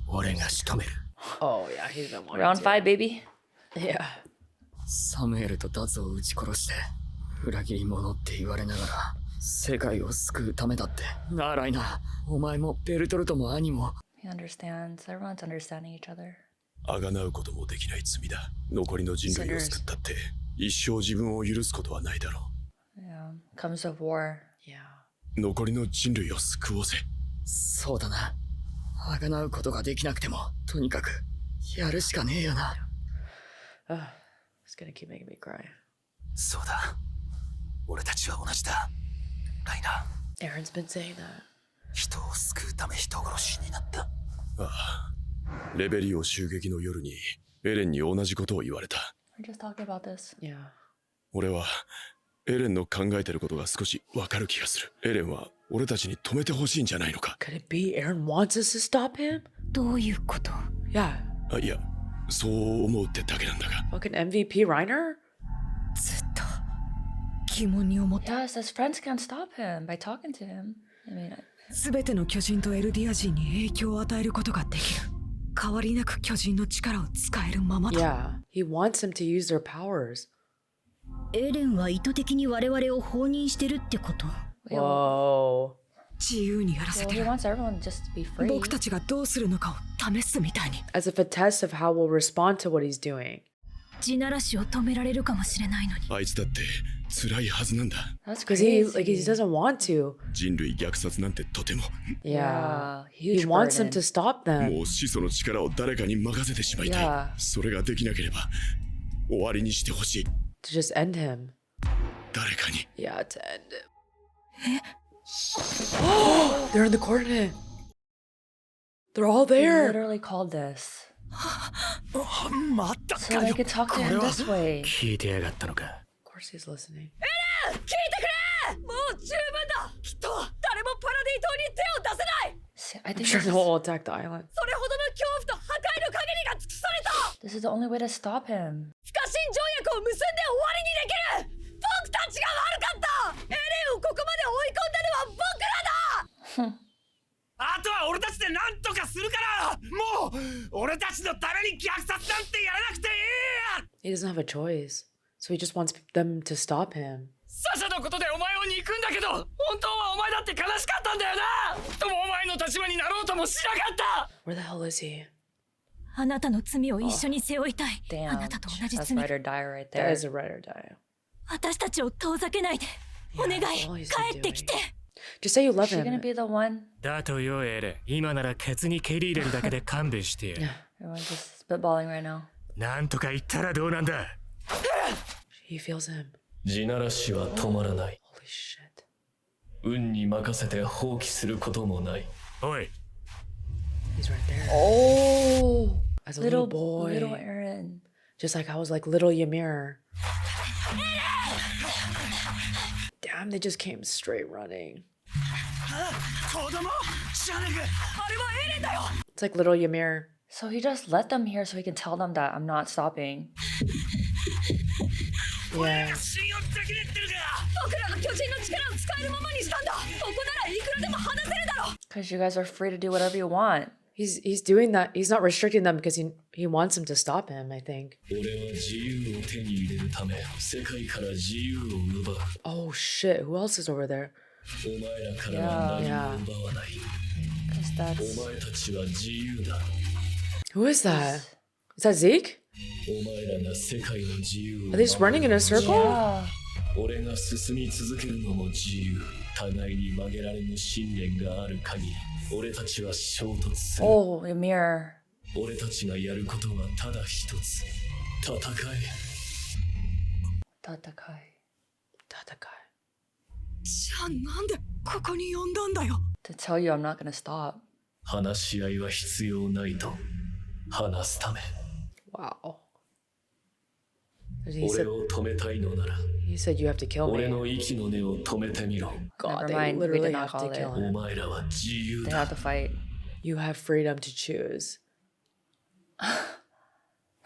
俺が仕留める。 Oh yeah, he's been wanting Round to. 5, baby. Yeah. サムエルとダズを撃ち殺して裏切り者って言われながら世界を救うためだって。なあライナー、お前もベルトルトも兄も。 He understands. Everyone's understanding each other. 贖うこともできない罪だ。残りの人類を救ったって一生自分を許すことはないだろ Yeah. Comes of war. Yeah. う。残りの人類を救おうぜ。そうだな。贖うことができなくてもとにかくやるしかねえよな。 It's gonna keep making me cry. そうだ。俺たちは同じだ。ライナー。 Aaron's been saying that. 人を救うため人殺しになった。ああ。レベリオ襲撃の夜にエレンに同じことを言われた。 We just talked about this. Yeah. 俺はエレンの考えてることが少しわかる気がする。エレンは俺たちに止めてほしいんじゃないのか。 Could it be Aaron wants us to stop him? どういうこと？ Yeah. あ、いや、そう思うってだけなんだが。 Fucking MVP Reiner? ずっと疑問に思った。 Yes, his friends can't stop him by talking to him. I mean, すべての巨人とエルディア人に影響を与えることができる。変わりなく巨人の力を使えるままだ。 Yeah. He wants them to use their powers. エレンは意図的に我々を放任してるってこと？ Whoa. 自由にやらせ well, て he る。 wants everyone just to be free. 僕たちがどうするのかを試すみたいに。 As if a test of how we'll respond to what he's doing. 地ならしを止められるかもしれないのに。あいつだって辛いはずなんだ。 That's Because he crazy. doesn't want to. 人類虐殺なんてとても。 Yeah. Huge He wants them burden. to stop them. もう始祖の力を誰かに任せてしまいたい。 Yeah. それができなければ終わりにしてほしい。 To just end him. 誰かに。 Yeah, to end him. They're in the coordinate. They're all He there. literally called this. また So they could talk to him this way. 聞いてやがったのか。 Of course he's listening. 聞いてくれ！もう十分だ！きっと誰もパラディ島に手を出せない！ See, I I'm think sure this no one will is, attack the island. それほどの恐怖と破壊の限りが尽くされた！ this is the only way to stop him. 不可侵条約を結んで終わりにできる！僕たちが悪かった！エレンをここまで追い込んだのは僕らだ！あとは俺たちで何とかするから、もう俺たちのために虐殺なんてやらなくていいや。 He doesn't have a choice. So he just wants them to stop him. サシャのことでお前を憎んだけど、本当はお前だって悲しかったんだよな。でもお前の立場になろうともしなかった。 Where the hell is he? あなたの罪を一緒に背負いたい。 Damn. あなたと同じ That's 罪。 ride or die right That there. is a ride or die. 私たちを遠ざけないで。お願い、 that's all he's 帰ってきて。 Just say you love Is she gonna him. be the one? だとよエレン。今ならケツに蹴り入れるだけで勘弁してやる。 Everyone's just spitballing right now. なんとか言ったらどうなんだ。 He feels him. 地ならしは止まらない。 Holy shit. 運に任せて放棄することもない。おい。 He's right there. Oh, As a little little boy. little Aaron. Just like I was like little Ymir. Damn, they just came straight running. 子供じゃねえか。あれはエレンだよ。 It's like little Ymir. So he just let them here so he can tell them that I'm not stopping. Yeah. 僕らが巨人の力を使えるままにしたんだ。ここならいくらでも話せるだろ。 Because you guys are free to do whatever you want. He's doing that. He's not restricting them because he wants them to stop him, I think. 俺は自由を手に入れるため世界から自由を奪う Oh shit, who else is over there? お前らからは何も奪わない Because お that's 前たちは自由だ Who is that? Is that Zeke? お前らが世界の自由を Are they just running in a circle? yeah. 俺が進み続けるのも自由互いに曲げられぬ信念がある限り俺たちは衝突する Oh, a mirror. 俺たちがやることはただ一つ戦え Tatakai. じゃあなんでここに呼んだんだよ。 To tell you I'm not gonna stop. 話し合いは必要ないと話すため Wow. He said, 俺を止めたいのなら he said you have to kill 俺 me. の息の根を止めてみろ God, Never they mind, we literally did not have to call kill it. お him. 前らは自由 They だ have to fight. You have freedom to choose.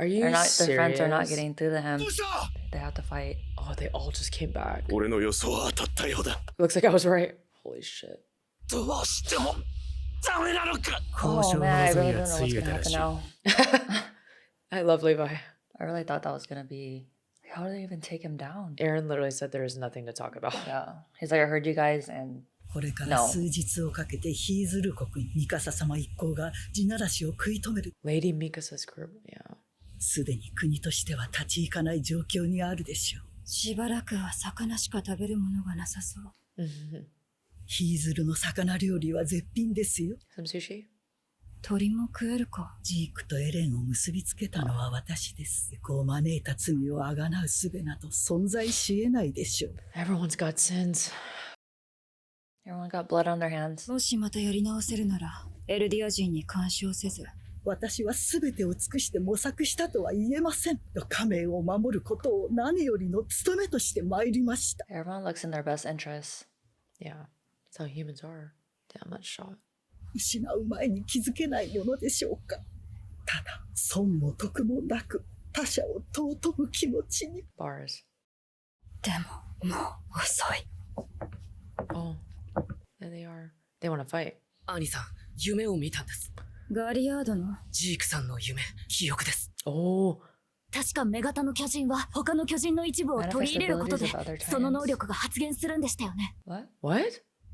Are you They're not. Their friends are not serious? getting through to him. They have to fight. Oh, they all just came back. 俺の予想は当たったようだ Looks like I was right. Holy shit. どうしてもダメなのか Oh 交渉の man, I 望 really みは don't know つ what's いえ gonna たら happen しい now. I love Levi. I really thought that was gonna be. How do they even take him down? Aaron literally said there is nothing to talk about. Yeah, he's like, I heard you guys, and これから数日をかけてヒーズル国ミカサ様一行が地ならしを食い止める。 Lady Mikasa's group, yeah. すでに国としては立ち行かない状況にあるでしょう。しばらくは魚しか食べるものがなさそう。ヒーズルの魚料理は絶品ですよ。 Some sushi? 鳥も食えるか。ジークとエレンを結びつけたのは私です。こう招いた罪をあがなう術など存在し得ないでしょう。 Everyone's got sins. everyone got blood on their hands. もしまたやり直せるなら、エルディア人に干渉せず、私は全てを尽くして模索したとは言えません。仮面を守ることを何よりの務めとして参りました。 Everyone looks in their best interests. Yeah, that's how humans are. Damn, that shot. 失う前に気づけないものでしょうか。ただ損も得もなく他者を尊ぶ気持ちに。 Bars. でも、もう遅い。Oh, there they are. They want to fight. 兄さん、夢を見たんです。ガリアードのジークさんの夢、記憶です。 Oh, 確か女型の巨人は他の巨人の一部を取り入れることで Manifest abilities of other その能力が発現するんでしたよね。 What? what?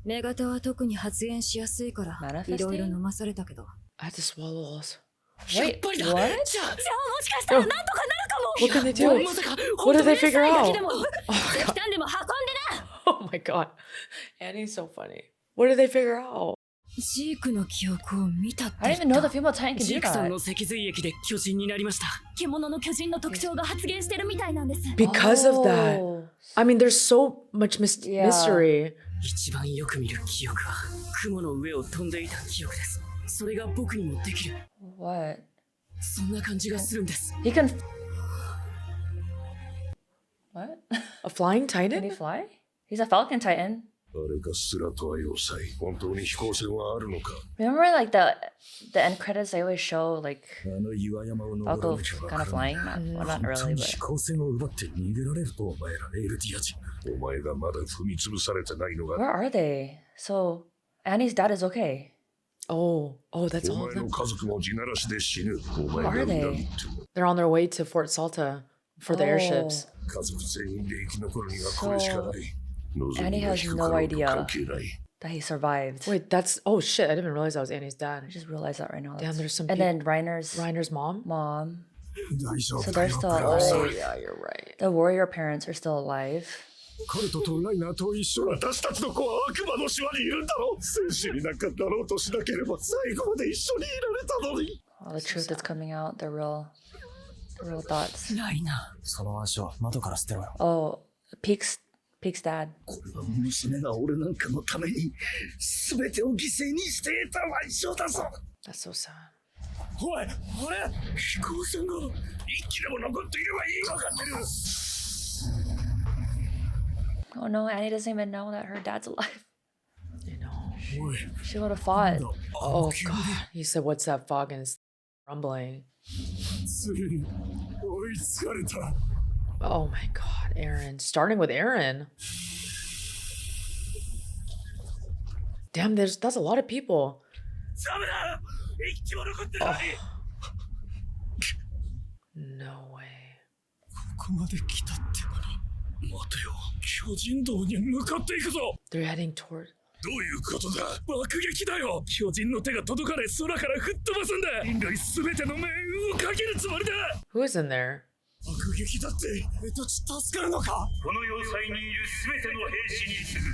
女型は特に発言しやすいから、 Manifesting? いろいろ飲まされたけど。I had to swallow also. Wait, what? じゃあもしかしたらなんとかなるかも。 What can they do? まさか、 What did they figure だ out? けでも、石炭でも運んでな。 Oh my god. Annie's so funny. What did they figure out? ジークの記憶を見たって I 言 didn't っ even know た the female titan ジ could ー do クさん that. の脊髄液で巨人になりました。獣の巨人の特徴が発現してるみたいなんです。 Because of that. Oh. I mean, there's so much Yeah. mystery. 一番よく見る記憶は、雲の上を飛んでいた記憶です。それが僕にもできる。 What? そんな感じがするんです。 He can. What? A flying Can he titan? fly? He's a falcon titan. 誰かすらとは要塞本当に飛行船はあるのか Remember, like the end credits, they always show like あの岩山を登ら Falco なきゃわ kind から of ない flying. Well, not 本当 really, に飛 but 行船を奪って逃げられるとお前らエルディア人お前がまだ踏み潰されてないの where が are they? So Annie's dad is okay. Oh, that's お all of 前の them. 家族も地ならしで死ぬお前が Are 恨 they? みっても They're on their way to Fort Salta for the Oh. airships. 家族全員で生き残るにはこれしかない Annie has 望み no が低かろうと idea 関係ない that he survived. Wait, that's oh shit! I didn't even realize that was Annie's dad. I just realized that right now. Damn, there's some and then Reiner's Reiner's mom. mom. 大丈 So 夫だ they're よ still ブラウス Oh alive. yeah, you're right. The warrior parents are still alive. 彼とトライナーと一緒私たちの子は悪魔の島にいるんだろう戦士になんかなろうとしなければ最後まで一緒にいられたのに All the truth that's coming out, the real thoughts. ないな。その話を窓から捨てろよ。 Oh, Peek's dad. これは娘が俺なんかのために全てを犠牲にして得た賠償だぞ。 That's so sad. おい俺飛行船が一機でも残っていればいい分かってる Oh no, Annie doesn't even know that her dad's alive. You know. おい She would have fought. Oh god. He said, "What's that fog in his rumbling. ついに追いつかれた。 Oh my god, Aaron. Starting with Aaron. Damn, that's a lot of people. ダメだ。一気も残ってない。No way. ここまで来たってのに。待てよ。巨人道に向かっていくぞ。 They're heading toward. どういうことだ。爆撃だよ。巨人の手が届かない空から吹っ飛ばすんだ。人類すべての命運をかけるつもりだ。 Who's in there? 爆撃だって助かるのか。この要塞にいるすべての兵士に次ぐ。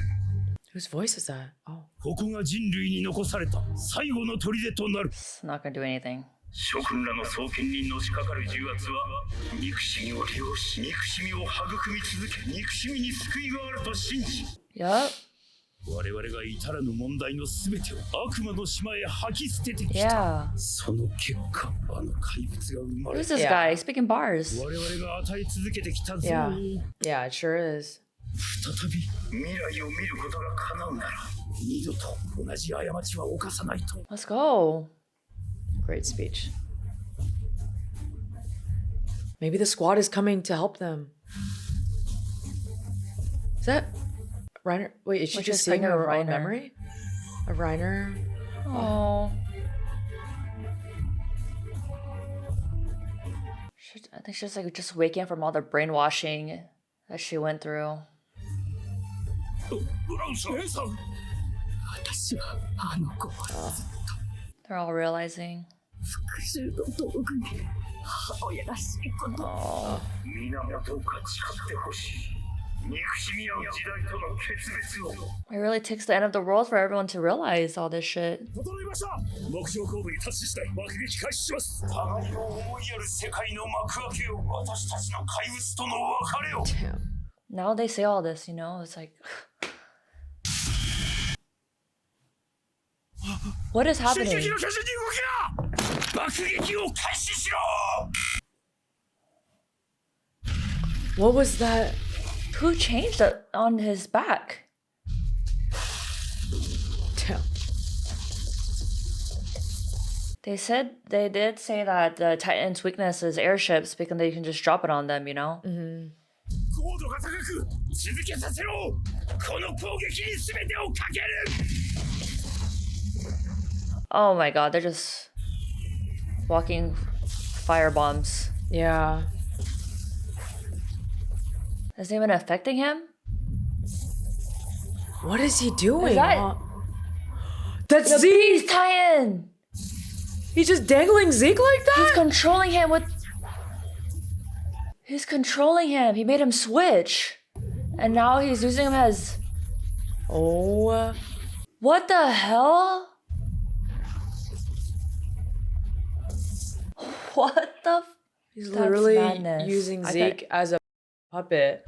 Whose voice is that? Oh. ここが人類に残された最後の砦となる。 It's not gonna do anything. 諸君らの双剣にのしかかる重圧は憎しみを利用し憎しみを育み続け憎しみに救いがあると信じ Yup. 我々が至らぬ問題のすべてを悪魔の島へ吐き捨ててきた。 Yeah. その結果あの怪物が生まれ Who's た。 this guy? Speaking bars. 我々が与え続けてきたぞ。 Yeah. Yeah, it sure is. 再び未来を見ることが叶うなら二度と同じ過ちは犯さないと。 Let's go. Great speech. Maybe the squad is coming to help them. Is that Reiner? Wait, is she Like just she's seeing pregnant her with own Reiner. memory? Of Reiner? Oh. I think she's like just waking up from all the brainwashing that she went through. ブラウンさん、姉さん。私はあの子を They're all realizing. 復讐の道具に母親らしいことを 源を勝ち勝ってほしい。憎しみ合う時代との決別を。 It really takes the end of the world for everyone to realize all this shit. 整いました。目標後部に達して爆撃開始します。互いを思いやる世界の幕開けよ。私たちの怪物との別れを。 Damn. Now they say all this, you know? It's like... What is 進 happening? 撃の巨人に動きな。爆撃を開始しろ。 What was that? Who changed it on his back? Damn. They did say that the Titan's weakness is airships because they can just drop it on them, you know? 高度が高く続けさせろ。この攻撃に全てをかける。 Oh my god, they're just walking fire bombs. Yeah. Is it even affecting him? What is he doing? Is that- huh? That's The Zeke! Beast Titan! He's just dangling Zeke like He's that? controlling him with... He's controlling him. He made him switch. And now he's using him as... Oh. What the hell? What the... He's That's literally madness. using I Zeke as a puppet.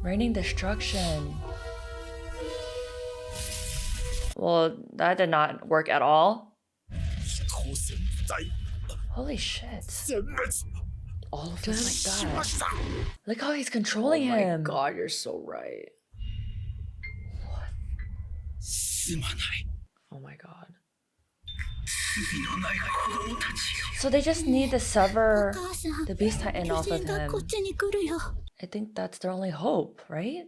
Raining destruction. Well, that did not work at all. Holy shit. All of them? Just like that. Look how he's controlling Oh my him. god, you're so right. Oh my god. So they just need to sever the Beast Titan off of him. I think that's their only hope, right?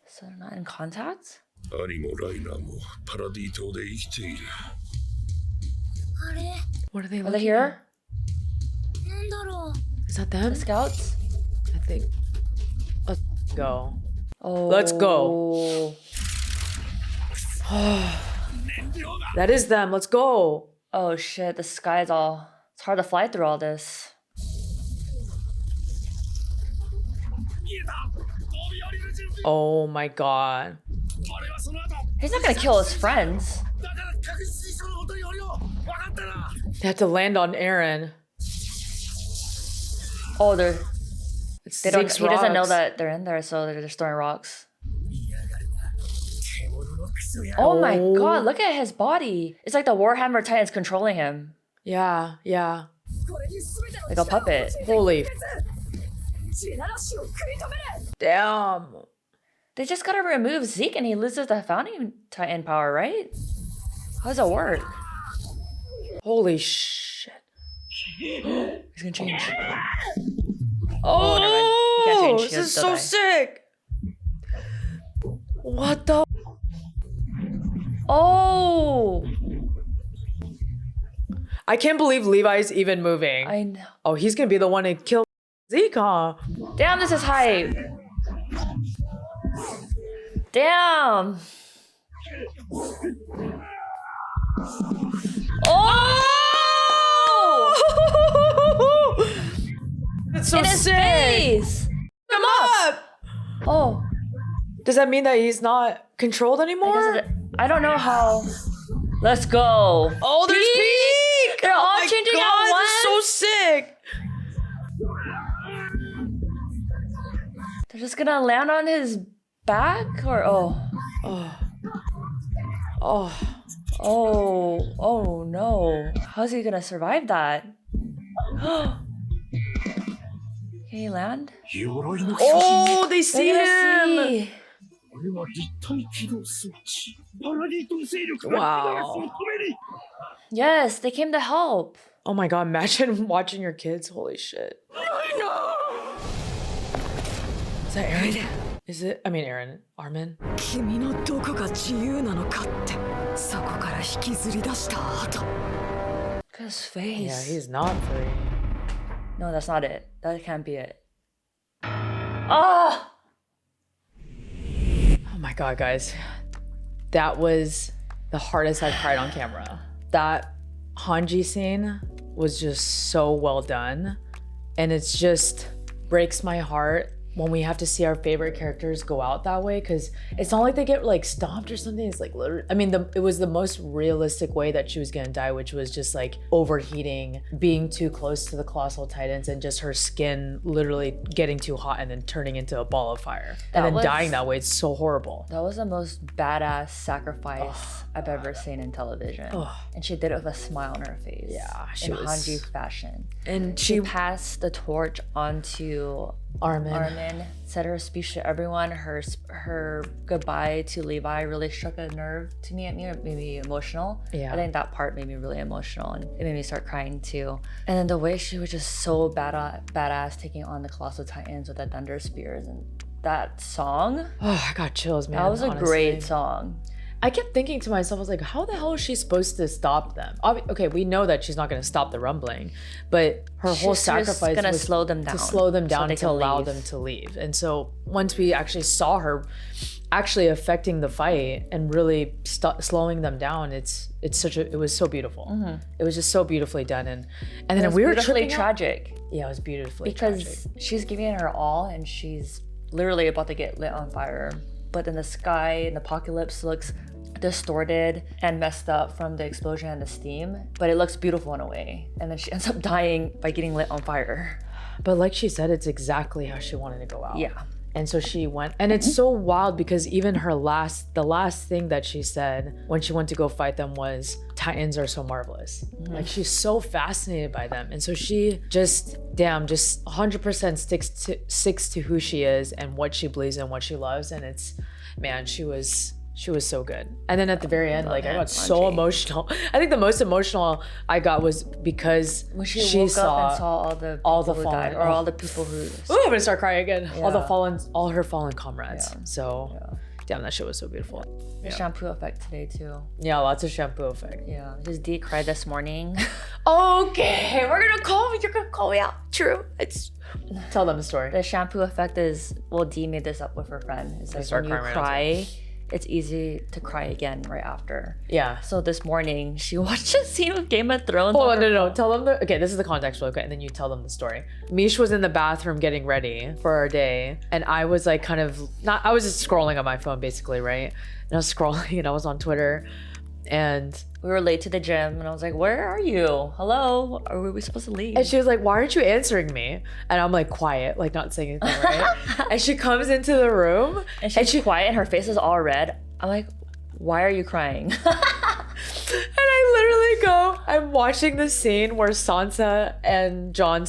So they're not in contact? アニもライナーもパラディ島で生きている。 What are they Are they looking here? at? Is that them? The scouts? I think. Let's go. Oh. Let's go. That is them. Let's go. Oh shit, the sky's all... It's hard to fly through all this. Oh my god. He's not gonna kill his friends. They have to land on Aaron. Oh, they're... It's They don't, Zeke's he doesn't know rocks. that they're in there, so they're just throwing rocks. Oh my god, look at his body. It's like the Warhammer Titan's controlling him. Yeah, yeah. Like a puppet. Holy. Damn. They just gotta remove Zeke and he loses the founding Titan power, right? How does that work? Holy shit. He's gonna change. Oh, never mind. He can't change. this is so sick. What the? Oh! I can't believe Levi's even moving. I know. Oh, he's gonna be the one to kill Zeke, huh? Damn, this is hype. Damn. Oh! That's so In his sick. face. Come up. Oh. Does that mean that he's not controlled anymore? I don't know how. Let's go. Oh, there's Peak! They're all my changing God, at once. this is so sick. They're just gonna land on his back or oh no. How's he gonna survive that? Can he land? Oh, they see him. Wow. Yes, they came to help. Oh my God, imagine watching your kids. Holy shit. Is that Aaron? Is it? I mean, Aaron. Armin? 君のどこが自由なのかってそこから引きずり出した後 His face. Yeah, he's not free. No, that's not it. That can't be it. Oh! Oh my God, guys. That was the hardest I've cried on camera. That Hanji scene was just so well done. And it's just breaks my heart when we have to see our favorite characters go out that way, because it's not like they get like stomped or something. It's like literally, I mean, it was the most realistic way that she was gonna die, which was just like overheating, being too close to the Colossal Titans, and just her skin literally getting too hot and then turning into a ball of fire. And then dying that way. It's so horrible. That was the most badass sacrifice I've ever seen in television. And she did it with a smile on her face. Yeah, in Hanji fashion. And she passed the torch onto Armin, said her speech to everyone. Her goodbye to Levi really struck a nerve to me. It made me emotional. Yeah. I think that part made me really emotional, and it made me start crying too. And then the way she was just so badass taking on the Colossal Titans with the Thunder Spears, and that song. Oh, I got chills, man. That was a honestly. great song. I kept thinking to myself, I was like, how the hell is she supposed to stop them? Okay, we know that she's not going to stop the rumbling, but her whole sacrifice gonna was slow them down, to slow them down so they to can allow leave. them to leave. And so once we actually saw her actually affecting the fight and really slowing them down, it was so beautiful. Mm-hmm. It was just so beautifully done, and It then was we were beautifully tripping out. tragic. Yeah, it was beautifully because tragic. she's giving it her all, and she's literally about to get lit on fire. But then the sky and the apocalypse looks distorted and messed up from the explosion and the steam, but it looks beautiful in a way. And then she ends up dying by getting lit on fire. But like she said, it's exactly how she wanted to go out. Yeah. And so she went, and it's so wild because even the last thing that she said when she went to go fight them was, Titans are so marvelous. Like, she's so fascinated by them. And so she just 100% sticks to who she is and what she believes in, what she loves. And she was so good. And then at the very end, like, I got so emotional. I think the most emotional I got was because when she woke up and saw all the people who died, or all the people who. Oh, I'm gonna start crying again. Yeah. All her fallen comrades. Yeah. So, damn, that shit was so beautiful. The shampoo effect today too. Yeah, lots of shampoo effect. Yeah, his D cried this morning. Okay, you're gonna call me out. True. Tell them the story. The shampoo effect is, D made this up with her friend. It's like when you cry, it's easy to cry again right after. Yeah. So this morning, she watched a scene of Game of Thrones. Hold on, no. Tell them okay, this is the context real quick, and then you tell them the story. Mish was in the bathroom getting ready for our day, and I was like I was just scrolling on my phone basically, right? And I was scrolling and I was on Twitter, and we were late to the gym, and I was like, where are you? Hello? Are we supposed to leave? And she was like, why aren't you answering me? And I'm like, quiet, like not saying anything, right? And she comes into the room and she's quiet and her face is all red. I'm like, why are you crying? And I literally gonna go. I'm watching the scene where Sansa and Jon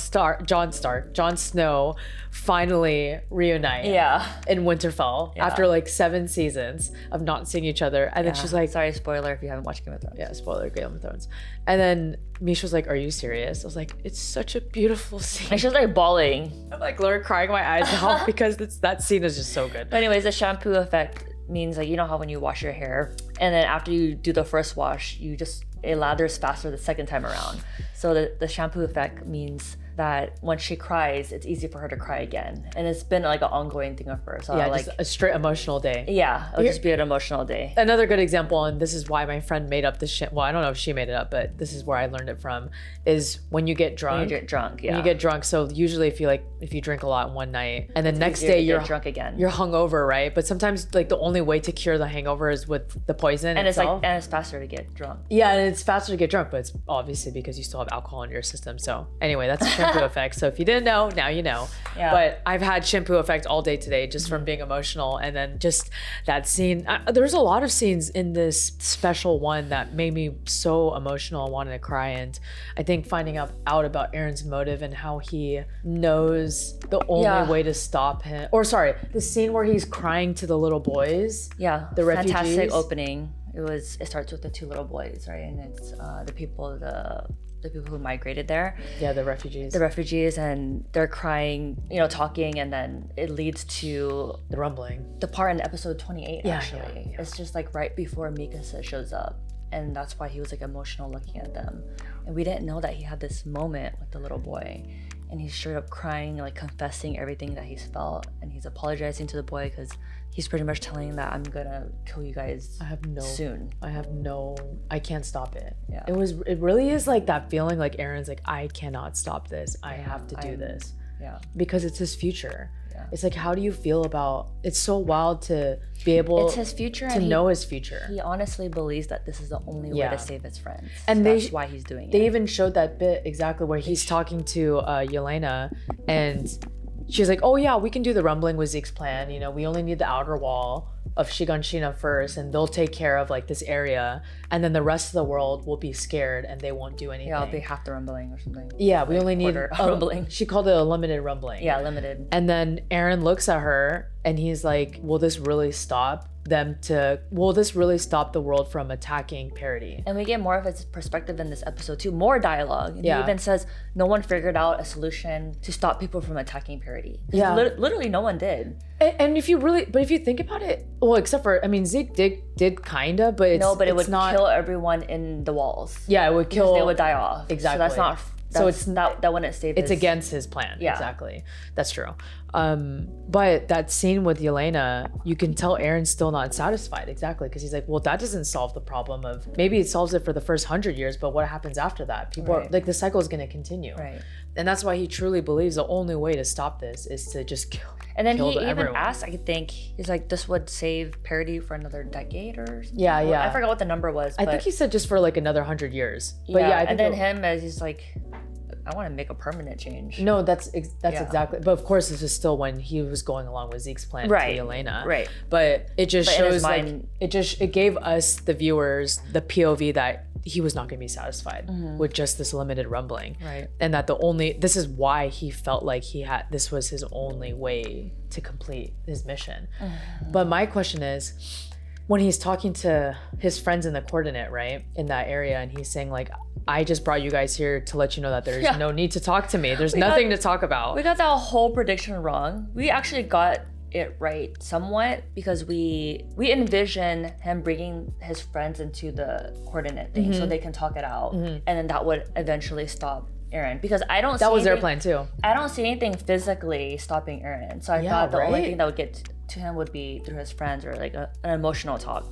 Snow finally reunite. Yeah. In Winterfell after like 7 seasons of not seeing each other, and then she's like, sorry, spoiler if you haven't watched Game of Thrones. yeah, spoiler, Game of Thrones. And then Misha was like, are you serious? I was like, it's such a beautiful scene. And she was like bawling. I'm like literally crying my eyes out because that scene is just so good. But anyways, the shampoo effect means like, you know how when you wash your hair and then after you do the first wash, it lathers faster the second time around. So the shampoo effect means that when she cries, it's easy for her to cry again. And it's been like an ongoing thing of her. So Yeah, like just a straight emotional day. yeah, it'll just be an emotional day. Another good example, and this is why my friend made up this well, I don't know if she made it up, but this is where I learned it from, is when you get drunk. When you get drunk, yeah. When you get drunk, so usually if you drink a lot in one night, and the next day you're you're drunk again. You're hungover, right? But sometimes like the only way to cure the hangover is with the poison and itself. it's faster to get drunk. Yeah, and it's faster to get drunk, but it's obviously because you still have alcohol in your system. So anyway, that's a shampoo effect. So if you didn't know, now you know. Yeah. But I've had shampoo effect all day today just from being emotional. And then just that scene, there's a lot of scenes in this special one that made me so emotional, I wanted to cry. And I think finding out about Aaron's motive and how he knows the only way to stop him, or sorry, the scene where he's crying to the little boys. Yeah, the refugees. Fantastic opening. It starts with the 2 little boys, right? And it's the people who migrated there. Yeah, the refugees. The refugees, and they're crying, talking, and then it leads to the rumbling. The part in episode 28, actually. Yeah. It's just like right before Mikasa shows up. And that's why he was like emotional looking at them. And we didn't know that he had this moment with the little boy. And he's straight up crying, like confessing everything that he's felt. And he's apologizing to the boy because he's pretty much telling that I'm gonna kill you guys soon. I can't stop it. Yeah. It really is like that feeling like Aaron's like, I cannot stop this. I have to do this. Yeah. Because it's his future. Yeah. It's like, how do you feel about, it's so wild to be able it's his future to know his future. He honestly believes that this is the only way to save his friends. And that's why he's doing it. They even showed that bit exactly where he's talking to Yelena, and she's like, oh yeah, we can do the rumbling with Zeke's plan. We only need the outer wall of Shiganshina first, and they'll take care of like this area, and then the rest of the world will be scared and they won't do anything. Yeah, it'll be half the rumbling or something. Yeah, we only need rumbling. She called it a limited rumbling. Yeah, limited. And then Aaron looks at her and he's like, will this really stop the world from attacking Parody? And we get more of his perspective in this episode too, more dialogue. And Yeah. He even says no one figured out a solution to stop people from attacking Parody. Yeah. Literally no one did. And if you think about it, well, except for, Zeke did kinda, but it's it would not, kill everyone in the walls. Yeah, it would kill. They would die off. Exactly. So that's not. So it's that wouldn't save. It's against his plan. Yeah. Exactly. That's true. But that scene with Yelena, you can tell Aaron's still not satisfied. Exactly, because he's like, well, that doesn't solve the problem of, maybe it solves it for the first 100 years, but what happens after that? People are like, the cycle is going to continue. Right. And that's why he truly believes the only way to stop this is to just kill. And then he even everyone. asked, I think, he's like, this would save Parody for another decade or something. Yeah, yeah. I forgot what the number was. I think he said just for like another 100 years. But yeah, I think and then as he's like, I want to make a permanent change. No, that's exactly. But of course, this is still when he was going along with Zeke's plan to Yelena. Right. But it just shows like mind, it gave us the viewers the POV that he was not going to be satisfied with just this limited rumbling. Right. And that this is why he felt like this was his only way to complete his mission. But my question is, when he's talking to his friends in the coordinate, right, in that area, and he's saying like, I just brought you guys here to let you know that there's no need to talk to me. There's nothing to talk about. We got that whole prediction wrong. We actually got it right somewhat because we envision him bringing his friends into the coordinate thing so they can talk it out, and then that would eventually stop Aaron, because I don't. That was their plan too. I don't see anything physically stopping Aaron, so I thought the only thing that would get to him would be through his friends or like an emotional talk.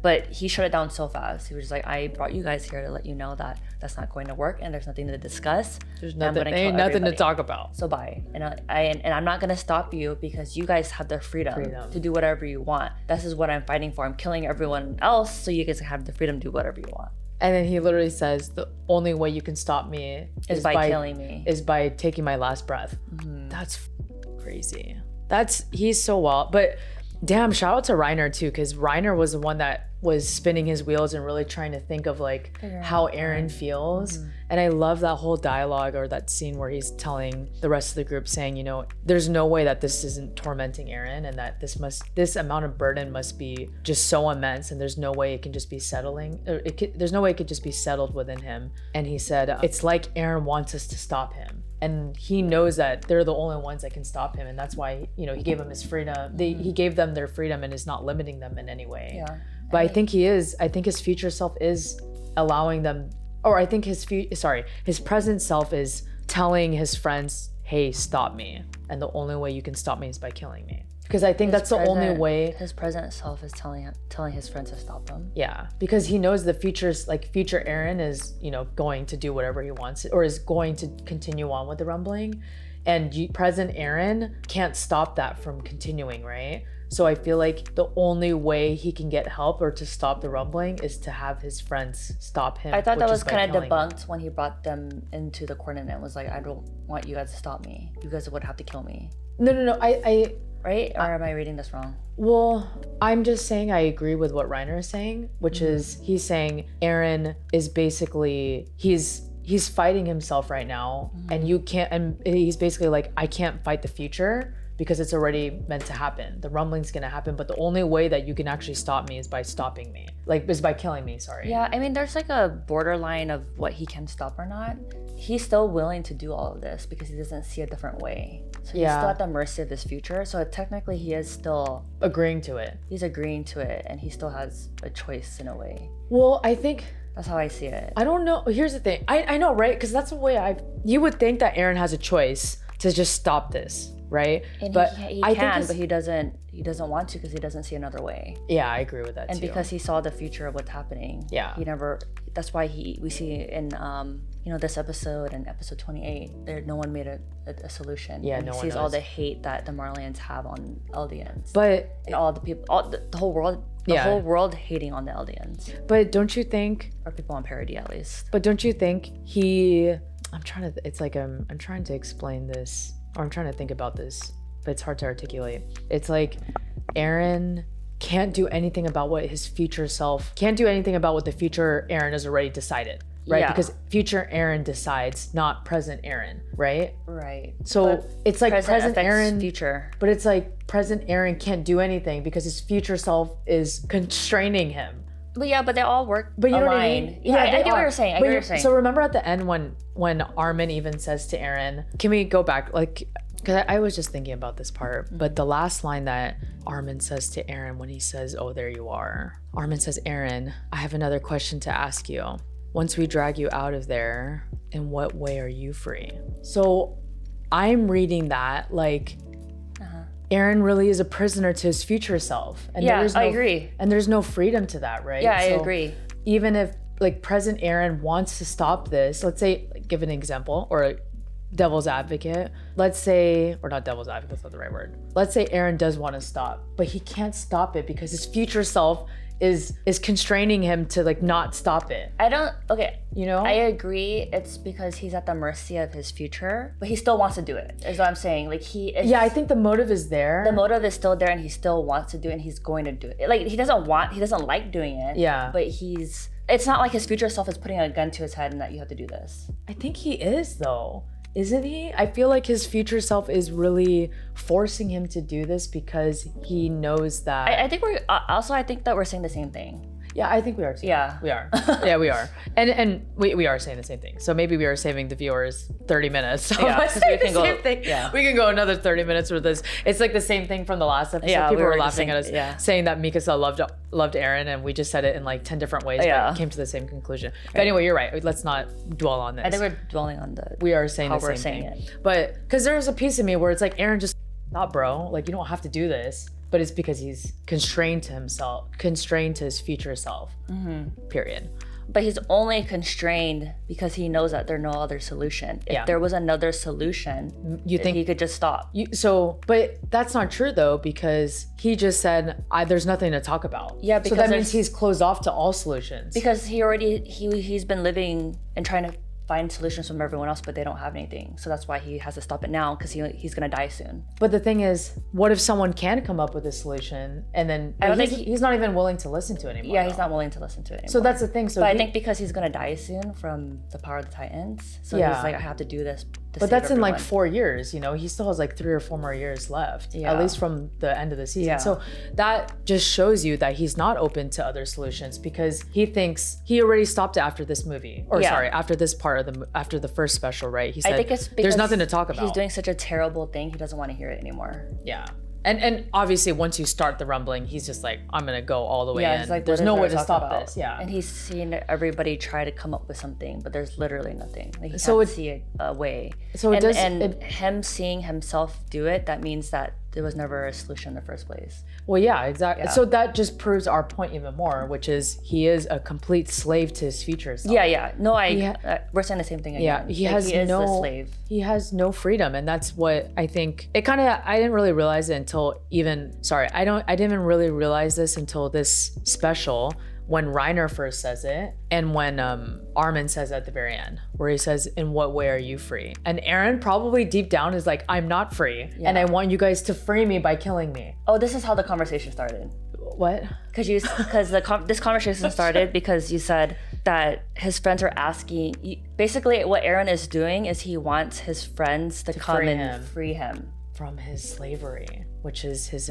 But he shut it down so fast. He was just like, I brought you guys here to let you know that that's not going to work and there's nothing to discuss. There's nothing to talk about. So bye. And I'm not gonna stop you because you guys have the freedom to do whatever you want. This is what I'm fighting for. I'm killing everyone else so you guys have the freedom to do whatever you want. And then he literally says, the only way you can stop me is by killing me. Is by taking my last breath. That's crazy. He's so wild. But Damn, shout out to Reiner too, because Reiner was the one that was spinning his wheels and really trying to think of like how Eren feels. And I love that whole dialogue or that scene where he's telling the rest of the group saying, you know, there's no way that this isn't tormenting Eren, and that this amount of burden must be just so immense, and there's no way it can just be settling. There's no way it could just be settled within him. And he said, it's like Eren wants us to stop him. And he knows that they're the only ones that can stop him, and that's why, you know, he gave them his freedom. He gave them their freedom and is not limiting them in any way. Yeah. But I think his future self is allowing them, or I think his present self is telling his friends, hey, stop me. And the only way you can stop me is by killing me. Because I think that's the only way. His present self is telling his friends to stop him. Yeah, because he knows the future Eren is, you know, going to do whatever he wants, or is going to continue on with the rumbling. And present Eren can't stop that from continuing, right? So I feel like the only way he can get help or to stop the rumbling is to have his friends stop him. I thought that was kind of debunked when he brought them into the coordinate and was like, I don't want you guys to stop me. You guys would have to kill me. No. Right? Or am I reading this wrong? Well, I'm just saying I agree with what Reiner is saying, which is he's saying Eren is basically, he's fighting himself right now, and you can't, and he's basically like, I can't fight the future because it's already meant to happen. The rumbling's gonna happen, but the only way that you can actually stop me is by stopping me. Is by killing me, sorry. Yeah, I mean, there's like a borderline of what he can stop or not. He's still willing to do all of this because he doesn't see a different way. So he's still at the mercy of this future. So technically he is still agreeing to it. He's agreeing to it, and he still has a choice in a way. Well, I think that's how I see it. I don't know. Here's the thing. I know, right? Because that's the way you would think that Eren has a choice to just stop this, right? And but he can, but he doesn't want to because he doesn't see another way. Yeah, I agree with that and too. Because he saw the future of what's happening. Yeah. He never. That's why we see in this episode and episode 28, no one made a solution. Yeah, and no he one sees knows. all the hate that the Marleyans have on Eldians. But and all the people, the whole world. The whole world hating on the Eldians. But don't you think, or people on parody at least. But don't you think I'm trying to explain this, or I'm trying to think about this, but it's hard to articulate. It's like Eren can't do anything about what the future Eren has already decided, right? Yeah. Because future Eren decides, not present Eren, right? Right. So but it's like present Eren, future. But it's like present Eren can't do anything because his future self is constraining him. But they all work. But you know what I aligned. mean? Yeah, I get what you're saying. I get what you're saying. So remember at the end when Armin even says to Eren, can we go back? Like, because I was just thinking about this part, but the last line that Armin says to Eren when he says, "Oh, there you are." Armin says, "Eren, I have another question to ask you. Once we drag you out of there, in what way are you free?" So I'm reading that like Eren really is a prisoner to his future self. And I agree. And there's no freedom to that, right? Yeah, I agree. Even if like present Eren wants to stop this, let's say, give an example, or devil's advocate. Let's say, or not devil's advocate, that's not the right word. Let's say Eren does want to stop, but he can't stop it because his future self is constraining him to like not stop it. You know? I agree. It's because he's at the mercy of his future, but he still wants to do it, is what I'm saying. Like I think the motive is there. The motive is still there, and he still wants to do it, and he's going to do it. Like he doesn't like doing it. Yeah. But it's not like his future self is putting a gun to his head and that you have to do this. I think he is though. Isn't he? I feel like his future self is really forcing him to do this because he knows that. I think I think that we're saying the same thing. Yeah, I think we are too. Yeah. We are. Yeah, we are. And we are saying the same thing. So maybe we are saving the viewers 30 minutes. So yeah, let's say we can the same thing. Yeah. We can go another 30 minutes with this. It's like the same thing from the last episode. Yeah, people we were laughing at us yeah. saying that Mikasa loved Eren, and we just said it in like 10 different ways, but came to the same conclusion. But anyway, you're right. Let's not dwell on this. I think we're dwelling on we are saying the same thing. It. But because there's a piece of me where it's like, Eren, just stop, bro. Like, you don't have to do this. But it's because he's constrained to his future self. Mm-hmm. Period. But he's only constrained because he knows that there's no other solution. If there was another solution, you think he could just stop. But that's not true though, because he just said there's nothing to talk about. Yeah, because so that means he's closed off to all solutions. Because he's been living and trying to find solutions from everyone else, but they don't have anything. So that's why he has to stop it now, because he's gonna die soon. But the thing is, what if someone can come up with a solution and then I don't think he's not even willing to listen to it anymore? Yeah, he's not willing to listen to it anymore. So that's the thing. So but I think because he's gonna die soon from the power of the Titans, so he's like, I have to do this. But that's in like 4 years, you know. He still has like 3 or 4 more years left, at least from the end of the season. So that just shows you that he's not open to other solutions, because he thinks he already stopped it after this movie, or sorry, after this part of after the first special, right? He said, I think it's because there's nothing to talk about. He's doing such a terrible thing. He doesn't want to hear it anymore. Yeah. And obviously, once you start the rumbling, he's just like, I'm gonna go all the way in. He's like, there's no way to stop this. Yeah. And he's seen everybody try to come up with something, but there's literally nothing. Like, he So can't see a way. So it does. And him seeing himself do it, that means that there was never a solution in the first place. Well, yeah, exactly. Yeah. So that just proves our point even more, which is he is a complete slave to his future self. Yeah. No, we're saying the same thing again. Yeah, he is the slave. He has no freedom, and that's what I think. It kind of, I didn't really realize it until I didn't even really realize this until this special, when Reiner first says it, and when Armin says it at the very end, where he says, in what way are you free? And Eren probably deep down is like, I'm not free, and I want you guys to free me by killing me. Oh, this is how the conversation started. What? Because this conversation started because you said that his friends are asking, basically what Eren is doing is he wants his friends to come and free him from his slavery, which is his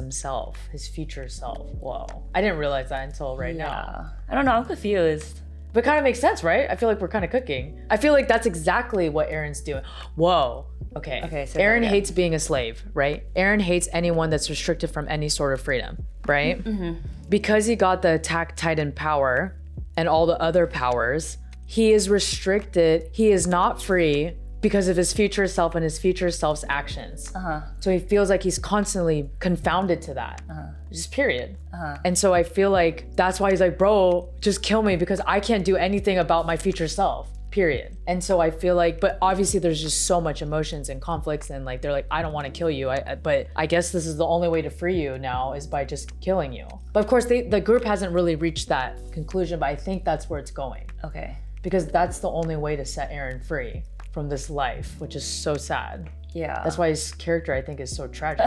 future self. Whoa. I didn't realize that until right now. I don't know, I'm confused. But it kind of makes sense, right? I feel like we're kind of cooking. I feel like that's exactly what Eren's doing. Whoa. Okay, so Eren hates being a slave, right? Eren hates anyone that's restricted from any sort of freedom, right? Mm-hmm. Because he got the Attack Titan power and all the other powers, he is restricted. He is not free because of his future self and his future self's actions. So he feels like he's constantly confounded to that. Just period. And so I feel like that's why he's like, bro, just kill me, because I can't do anything about my future self, period. And so I feel like, but obviously there's just so much emotions and conflicts, and like, they're like, I don't want to kill you, but I guess this is the only way to free you now is by just killing you. But of course, the group hasn't really reached that conclusion, but I think that's where it's going. Okay. Because that's the only way to set Eren free from this life, which is so sad. Yeah. That's why his character, I think, is so tragic.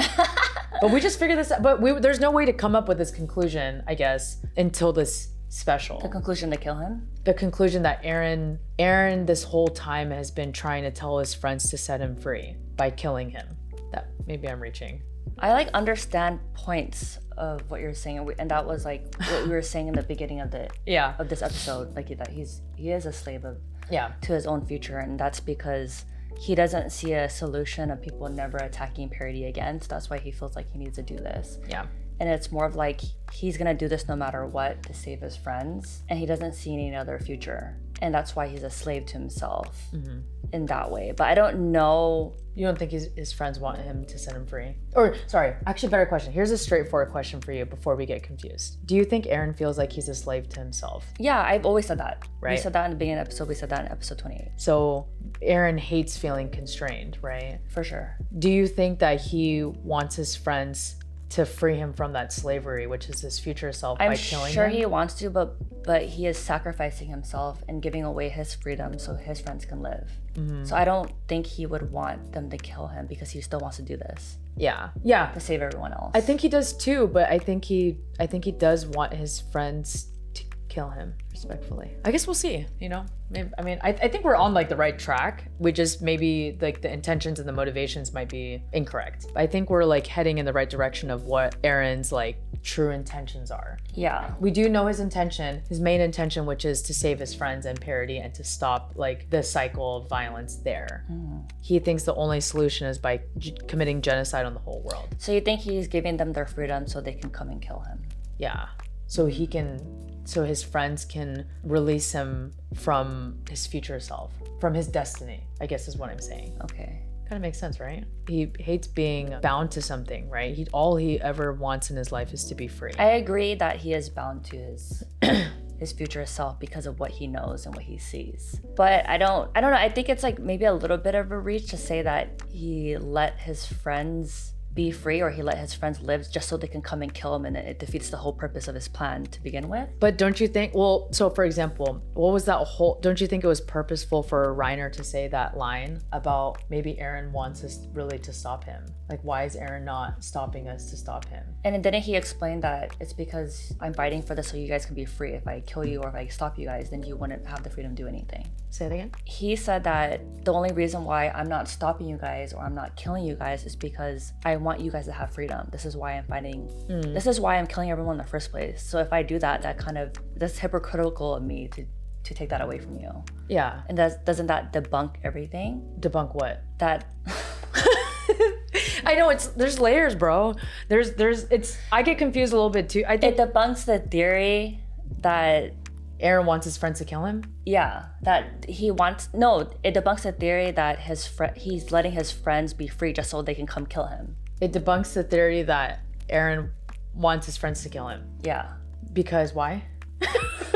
But we just figured this out. But there's no way to come up with this conclusion, I guess, until this special. The conclusion to kill him? The conclusion that Eren this whole time has been trying to tell his friends to set him free by killing him. That maybe I'm reaching. I like understand points of what you're saying, and that was like what we were saying in the beginning of this episode, like that he is a slave to his own future, and that's because he doesn't see a solution of people never attacking Parity again, so that's why he feels like he needs to do this. Yeah. And it's more of like he's gonna do this no matter what to save his friends, and he doesn't see any other future, and that's why he's a slave to himself in that way. But I don't know. You don't think his friends want him to set him free? Or sorry, actually, better question. Here's a straightforward question for you before we get confused. Do you think Eren feels like he's a slave to himself? Yeah, I've always said that. Right. We said that in the beginning of the episode. We said that in episode 28. So Eren hates feeling constrained, right? For sure. Do you think that he wants his friends to free him from that slavery, which is his future self, by killing him? I'm sure he wants to, but he is sacrificing himself and giving away his freedom so his friends can live. So I don't think he would want them to kill him because he still wants to do this. Yeah. To save everyone else. I think he does too, but I think he does want his friends to kill him, respectfully. I guess we'll see, you know? Maybe, I think we're on like the right track. We just maybe like the intentions and the motivations might be incorrect. I think we're like heading in the right direction of what Eren's like true intentions are. Yeah. We do know his main intention, which is to save his friends and Parity and to stop like the cycle of violence there. He thinks the only solution is by committing genocide on the whole world. So you think he's giving them their freedom so they can come and kill him? Yeah. So his friends can release him from his future self, from his destiny, I guess is what I'm saying. Okay. Kind of makes sense, right? He hates being bound to something, right? All he ever wants in his life is to be free. I agree that he is bound to his future self because of what he knows and what he sees. But I don't know. I think it's like maybe a little bit of a reach to say that he let his friends be free, or he let his friends live just so they can come and kill him, and it defeats the whole purpose of his plan to begin with. But don't you think, well, so for example, what was that whole, don't you think it was purposeful for Reiner to say that line about maybe Eren wants us really to stop him? Like, why is Eren not stopping us to stop him? And then didn't he explain that it's because I'm fighting for this so you guys can be free. If I kill you or if I stop you guys, then you wouldn't have the freedom to do anything. Say it again? He said that the only reason why I'm not stopping you guys or I'm not killing you guys is because I want you guys to have freedom. This is why I'm fighting. This is why I'm killing everyone in the first place. So if I do that, that's hypocritical of me to take that away from you. Yeah. And doesn't that debunk everything? Debunk what? That I know, there's layers, bro. I get confused a little bit too. I think it debunks the theory that Eren wants his friends to kill him. Yeah, it debunks the theory that he's letting his friends be free just so they can come kill him. It debunks the theory that Eren wants his friends to kill him. Yeah. Because why?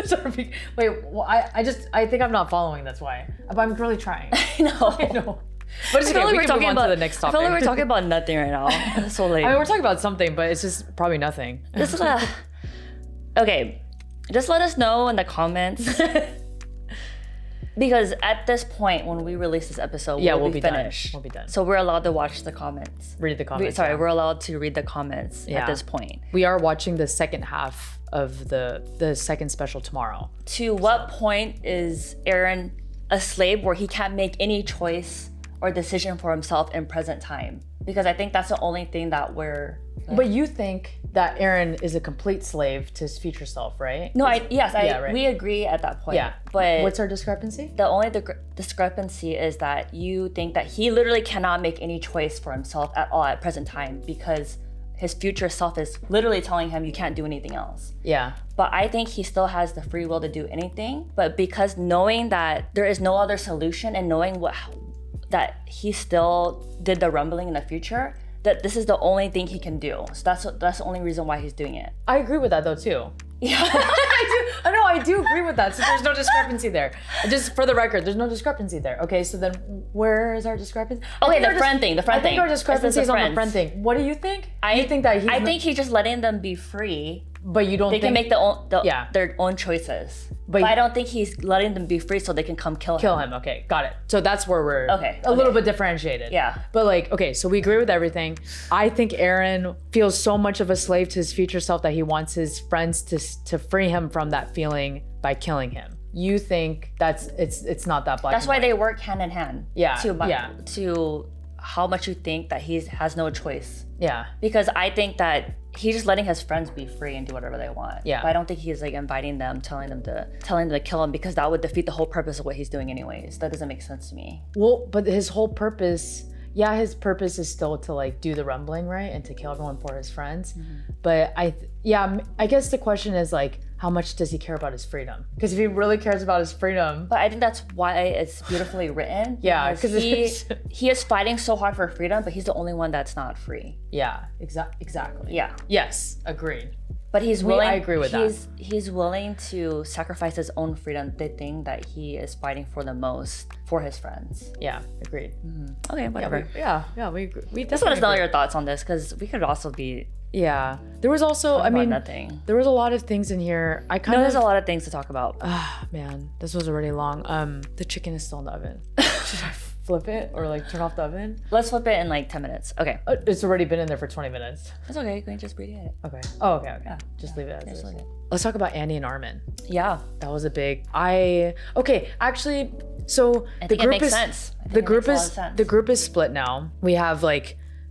Sorry, wait, well, I think I'm not following, that's why. But I'm really trying. I know. But it's okay, we can move on to the next topic. I feel like we're talking about nothing right now. It's so late. I mean, we're talking about something, but it's just probably nothing. Okay, just let us know in the comments. Because at this point, when we release this episode, we'll be finished. We'll be done. So we're allowed to watch the comments. Read the comments. We're allowed to read the comments at this point. We are watching the second half of the second special tomorrow. To what point is Eren a slave where he can't make any choice or decision for himself in present time? Because I think that's the only thing that we're... But you think that Eren is a complete slave to his future self, right? No, we agree at that point. Yeah. But what's our discrepancy? The only discrepancy is that you think that he literally cannot make any choice for himself at all at present time because his future self is literally telling him you can't do anything else. Yeah. But I think he still has the free will to do anything. But because knowing that there is no other solution and knowing that he still did the rumbling in the future, that this is the only thing he can do. So that's the only reason why he's doing it. I agree with that though too. Yeah. I do agree with that. So there's no discrepancy there. Just for the record, there's no discrepancy there. Okay, so then where is our discrepancy? Okay, the friend thing. I think our discrepancy is on the friend thing. What do you think? I think he's just letting them be free. But you don't think... They can make their own choices. But I don't think he's letting them be free so they can come kill him. Okay, got it. So that's where we're a little bit differentiated. Yeah. But okay, so we agree with everything. I think Eren feels so much of a slave to his future self that he wants his friends to free him from that feeling by killing him. You think it's not that black. That's why they work hand in hand. Yeah. To how much you think that he has no choice. Yeah. Because I think that he's just letting his friends be free and do whatever they want. Yeah. But I don't think he's inviting them, telling them to kill him, because that would defeat the whole purpose of what he's doing anyways. That doesn't make sense to me. Well, but his whole purpose, his purpose is still to do the rumbling, right? And to kill everyone for his friends. Mm-hmm. But I guess the question is how much does he care about his freedom? Because if he really cares about his freedom... But I think that's why it's beautifully written. Yeah, because he is fighting so hard for freedom, but he's the only one that's not free. Yeah, exactly. Yeah. Yes, agreed. But he's willing... I agree with that. He's willing to sacrifice his own freedom, the thing that he is fighting for the most, for his friends. Yeah, agreed. Mm-hmm. Okay, whatever. We agree. We just let us know your thoughts on this, because we could also be... Yeah, there was also, nothing. There was a lot of things in here. There's a lot of things to talk about. Man, this was already long. The chicken is still in the oven. Should I flip it or turn off the oven? Let's flip it in 10 minutes. Okay. It's already been in there for 20 minutes. That's okay. You can just reheat it. Okay. Oh, okay. Yeah. Just leave it as is. Let's talk about Annie and Armin. Yeah. That was a big. Actually, so the group is sense. The group is split now. We have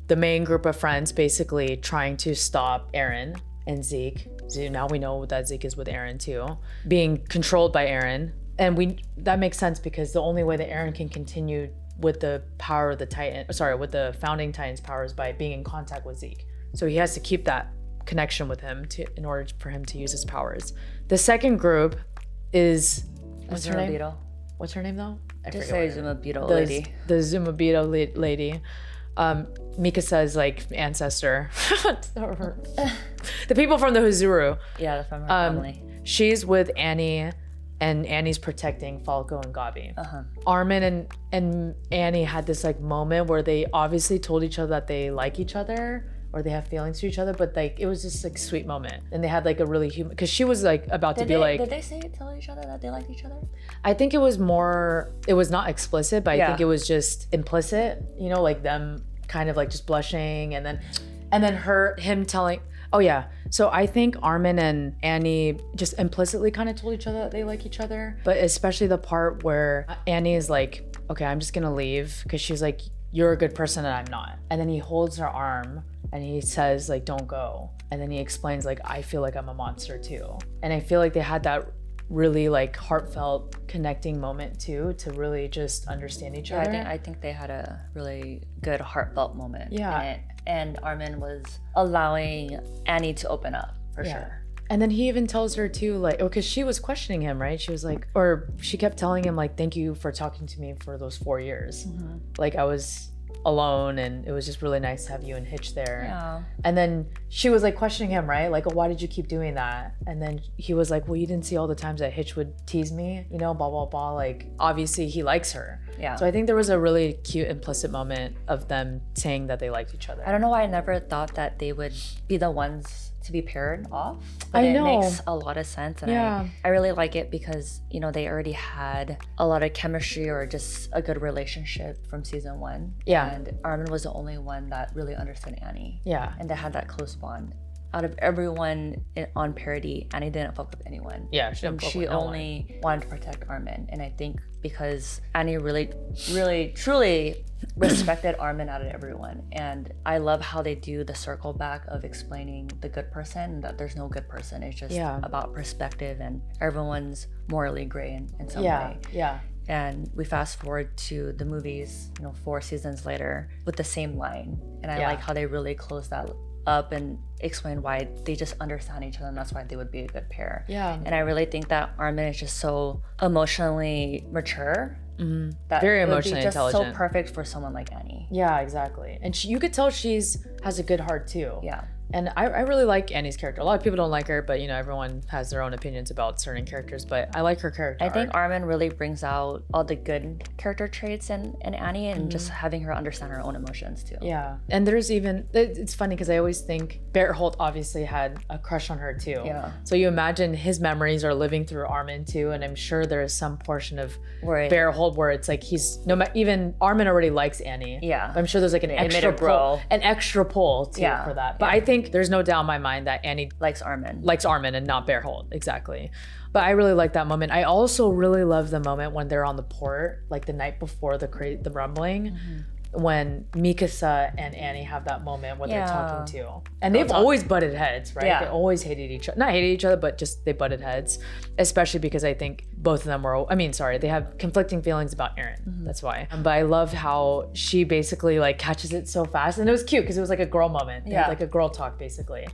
the main group of friends basically trying to stop Eren and Zeke. So now we know that Zeke is with Eren too, being controlled by Eren. And that makes sense because the only way that Eren can continue with the power of the with the founding Titan's power is by being in contact with Zeke. So he has to keep that connection with him in order for him to use his powers. The second group is what's her name? What's her name though? Just say Zumabito lady. The Zumabito lady. Mikasa's ancestor. The people from the Huzuru. Yeah, from her family. She's with Annie and Annie's protecting Falco and Gabi. Armin and Annie had this like moment where they obviously told each other that they like each other or they have feelings for each other, but like it was just like sweet moment, and they had like a really human, because she was like about to be like, did they tell each other that they liked each other? I think it was not explicit, but I think it was just implicit, you know, like them kind of like just blushing, and then him telling, oh yeah, so I think Armin and Annie just implicitly kind of told each other that they like each other, but especially the part where Annie is like, okay, I'm just gonna leave, because she's like, you're a good person and I'm not, and then he holds her arm and he says like, don't go, and then he explains like, I feel like I'm a monster too, and I feel like they had that really like heartfelt connecting moment too, to really just understand each other. I think they had a really good heartfelt moment. Yeah. And Armin was allowing Annie to open up for sure. And then he even tells her too, like, because she was questioning him, right? She was like, or she kept telling him like, thank you for talking to me for those 4 years. Like I was alone and it was just really nice to have you and Hitch there. Yeah. And then she was like questioning him, right? Like, oh, why did you keep doing that? And then he was like, well, you didn't see all the times that Hitch would tease me, you know, blah, blah, blah. Like, obviously he likes her. Yeah. So I think there was a really cute implicit moment of them saying that they liked each other. I don't know why I never thought that they would be the ones to be paired off. But I know. It makes a lot of sense. And I really like it because, you know, they already had a lot of chemistry or just a good relationship from season 1. Yeah. And Armin was the only one that really understood Annie. Yeah. And they had that close bond. Out of everyone on Parody, Annie didn't fuck with anyone. Yeah, she only wanted to protect Armin. And I think because Annie really, really, truly respected Armin out of everyone. And I love how they do the circle back of explaining the good person, that there's no good person. It's just about perspective, and everyone's morally gray in some way. Yeah. And we fast forward to the movies, you know, 4 seasons later with the same line. And I like how they really close that up and explain why they just understand each other, and that's why they would be a good pair. Yeah. And I really think that Armin is just so emotionally mature. That very it would emotionally be just intelligent. so perfect for someone like Annie. Yeah, exactly. And you could tell has a good heart too. Yeah. And I really like Annie's character. A lot of people don't like her, but you know, everyone has their own opinions about certain characters, but I like her character. I think Armin really brings out all the good character traits in Annie, and just having her understand her own emotions too. Yeah. And there's even, it's funny because I always think Berthold obviously had a crush on her too. Yeah. So you imagine his memories are living through Armin too, and I'm sure there is some portion of Berthold where it's like even Armin already likes Annie. Yeah. But I'm sure there's like an extra pull too for that. But I think there's no doubt in my mind that Annie likes Armin and not Berthold. Exactly. But I really like that moment. I also really love the moment when they're on the port, like the night before the rumbling, when Mikasa and Annie have that moment where they're talking too. And they've always butted heads, right? Yeah. They always hated each other. Not hated each other, but just they butted heads. Especially because I think both of them they have conflicting feelings about Eren. That's why. But I love how she basically like catches it so fast. And it was cute because it was like a girl moment. They had like a girl talk basically.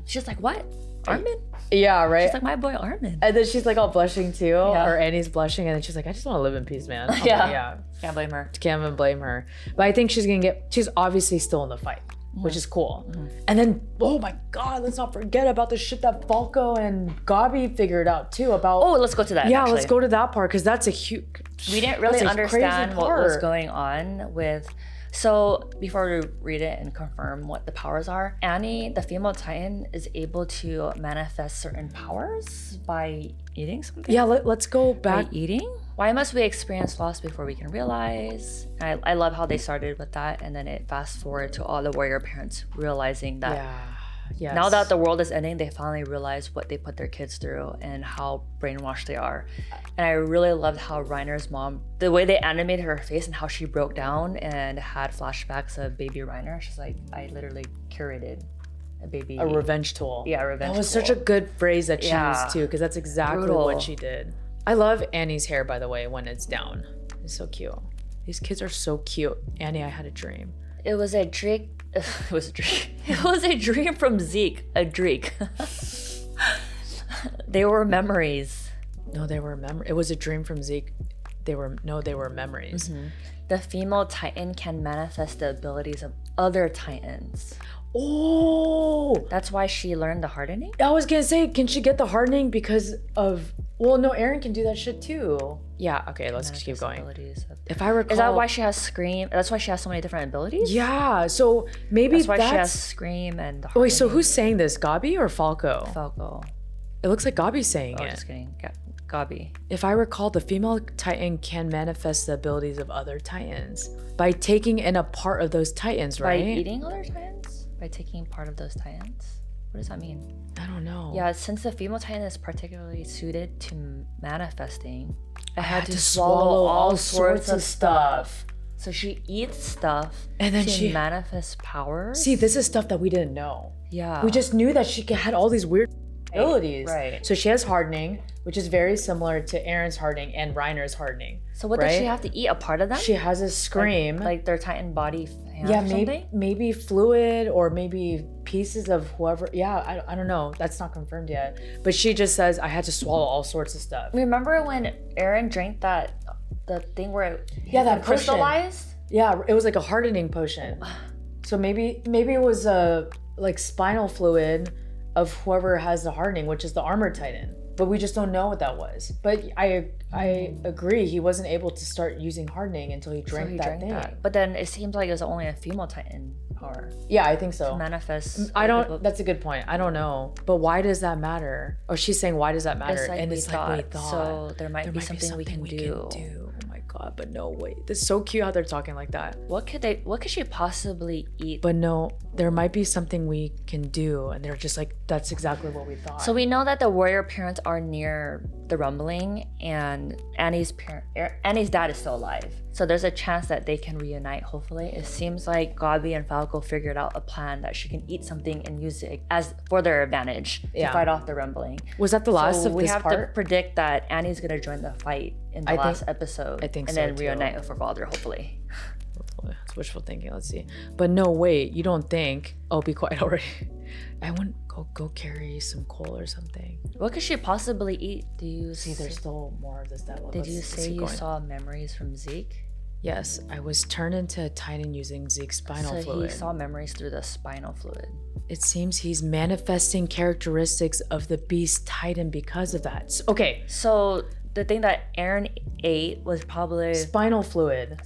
She's like, what? Armin? Yeah, right. She's like, my boy Armin. And then she's like all blushing too, or Annie's blushing, and then she's like, I just want to live in peace, man. Yeah. Can't blame her. Can't even blame her. But I think she's obviously still in the fight, which is cool. And then, oh my God, let's not forget about the shit that Falco and Gabi figured out too about. Oh, let's go to that. Yeah, actually. let's go to that part because that's a huge. We didn't really understand what was going on with. So before we read it and confirm what the powers are, Annie, the female Titan, is able to manifest certain powers by eating something. Yeah, let's go back. By eating? Why must we experience loss before we can realize? I love how they started with that, and then it fast forward to all the warrior parents realizing that now that the world is ending, they finally realize what they put their kids through and how brainwashed they are. And I really loved how Reiner's mom, the way they animated her face and how she broke down and had flashbacks of baby Reiner. She's like, I literally curated a revenge tool. Yeah, a revenge tool. That was such a good phrase that she used too, because that's exactly what she did. I love Annie's hair, by the way, when it's down. It's so cute. These kids are so cute. Annie, I had a dream. It was a dream. It was a dream. It was a dream from Zeke. A Dreek. They were memories. No, they were memories. It was a dream from Zeke. they were memories. The female Titan can manifest the abilities of other Titans. Oh, that's why she learned the hardening? I was gonna say, can she get the hardening because of, well, no, Eren can do that shit too. Yeah, okay, let's keep going. If I recall, is that why she has Scream? That's why she has so many different abilities? Yeah, so maybe that's why she has Scream and the hardening. Wait, so who's saying this, Gabi or Falco? Falco. It looks like Gabi's saying it. Just kidding. Gabi. If I recall, the female Titan can manifest the abilities of other Titans by taking in a part of those Titans, right? By eating other Titans? By taking part of those Titans? What does that mean? I don't know. Yeah, since the female Titan is particularly suited to manifesting, I had to swallow all sorts of stuff. So she eats stuff and then she manifests powers. See, this is stuff that we didn't know. Yeah. We just knew that she had all these weird abilities. Right. So she has hardening, which is very similar to Eren's hardening and Reiner's hardening. So what does she have to eat? A part of them? She has a Scream. Like their Titan body or maybe fluid or maybe pieces of whoever. Yeah, I don't know. That's not confirmed yet. But she just says, I had to swallow all sorts of stuff. Remember when Eren drank the thing where that crystallized? Yeah, it was like a hardening potion. So maybe it was a like spinal fluid of whoever has the hardening, which is the armored Titan. But we just don't know what that was. But I agree, he wasn't able to start using hardening until he drank that thing. But then it seems like it was only a female Titan power. Yeah, I think so. To manifest. That's a good point. I don't know. But why does that matter? Oh, she's saying, why does that matter? Like we thought. So there might be something we can do. Oh my God, but no, wait. This is so cute how they're talking like that. What could she possibly eat? But no, there might be something we can do. And they're just like, that's exactly what we thought. So we know that the warrior parents are near the rumbling and Annie's dad is still alive. So there's a chance that they can reunite, hopefully. It seems like Gabi and Falco figured out a plan that she can eat something and use it as for their advantage to fight off the rumbling. Was that the last of this part? We have to predict that Annie's gonna join the fight in the last episode. I think so. And then reunite with her father, hopefully. It's wishful thinking, let's see. But no, wait, you don't think, oh, be quiet already. I wouldn't go carry some coal or something. What could she possibly eat? Do you see there's still more of this that Did you say you saw memories from Zeke? Yes, I was turned into a Titan using Zeke's spinal fluid. So he saw memories through the spinal fluid. It seems he's manifesting characteristics of the beast Titan because of that. Okay. So the thing that Eren ate was probably spinal fluid.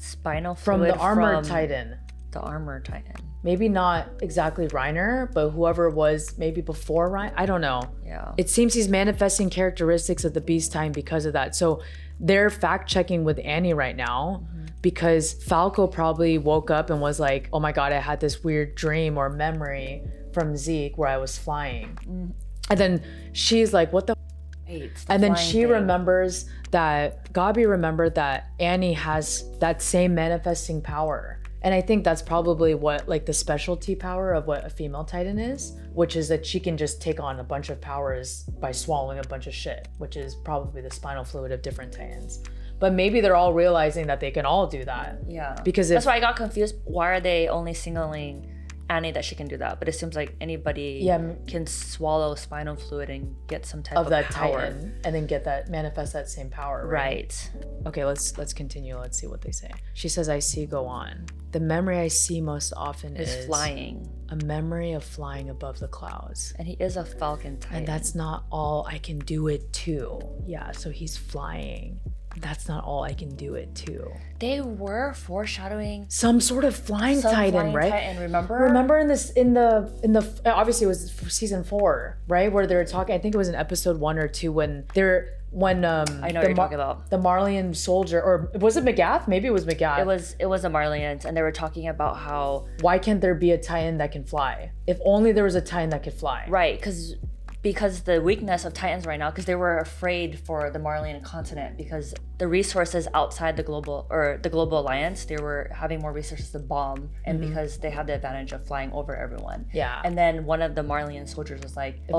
From the armored Titan. The armored Titan. Maybe not exactly Reiner, but whoever was maybe before Reiner. I don't know. Yeah. It seems he's manifesting characteristics of the beast Titan because of that. So they're fact checking with Annie right now because Falco probably woke up and was like, oh my God, I had this weird dream or memory from Zeke where I was flying. And then she's like, what the and then she remembers that Gabi remembered that Annie has that same manifesting power. And I think that's probably what like the specialty power of what a female Titan is, which is that she can just take on a bunch of powers by swallowing a bunch of shit, which is probably the spinal fluid of different Titans. But maybe they're all realizing that they can all do that. Yeah. Because that's why I got confused. Why are they only singling Annie that she can do that? But it seems like anybody can swallow spinal fluid and get some type of that power. Titan and then manifest that same power. Right. Okay, let's continue. Let's see what they say. She says, I see, go on. The memory I see most often is flying. A memory of flying above the clouds. And he is a Falcon Titan. And that's not all, I can do it too. Yeah, so he's flying. That's not all, I can do it too. They were foreshadowing some sort of flying Titan, right? Titan, remember? Remember in the obviously it was season 4, right? Where they were talking, I think it was in episode 1 or 2 when I know what you're talking about. The Marleyan soldier, or was it Magath? Maybe it was Magath. It was the Marleyans, and they were talking about how why can't there be a Titan that can fly? If only there was a Titan that could fly. Right, because the weakness of Titans right now, because they were afraid for the Marleyan continent because the resources outside the global alliance, they were having more resources to bomb, and because they had the advantage of flying over everyone. Yeah. And then one of the Marleyan soldiers was like, if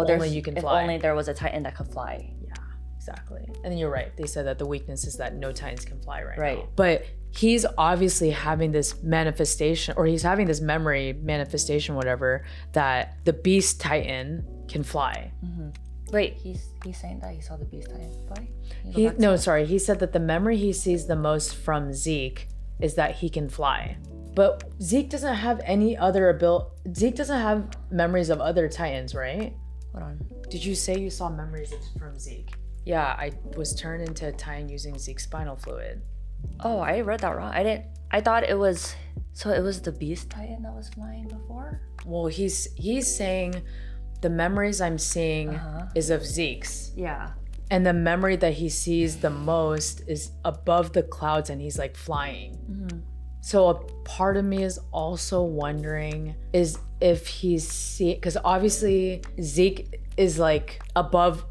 only there was a Titan that could fly. Yeah, exactly. And then you're right. They said that the weakness is that no Titans can fly right now. Right. But he's obviously having this manifestation, or he's having this memory manifestation, whatever, that the beast Titan can fly. Wait, he's saying that he saw the Beast Titan fly? He said that the memory he sees the most from Zeke is that he can fly. But Zeke doesn't have any other Zeke doesn't have memories of other Titans, right? Hold on. Did you say you saw memories from Zeke? Yeah, I was turned into a Titan using Zeke's spinal fluid. Oh, I read that wrong. I thought it was... So it was the Beast Titan that was flying before? Well, he's saying the memories I'm seeing is of Zeke's. Yeah. And the memory that he sees the most is above the clouds and he's like flying. Mm-hmm. So a part of me is also wondering is if he's because obviously Zeke is like above,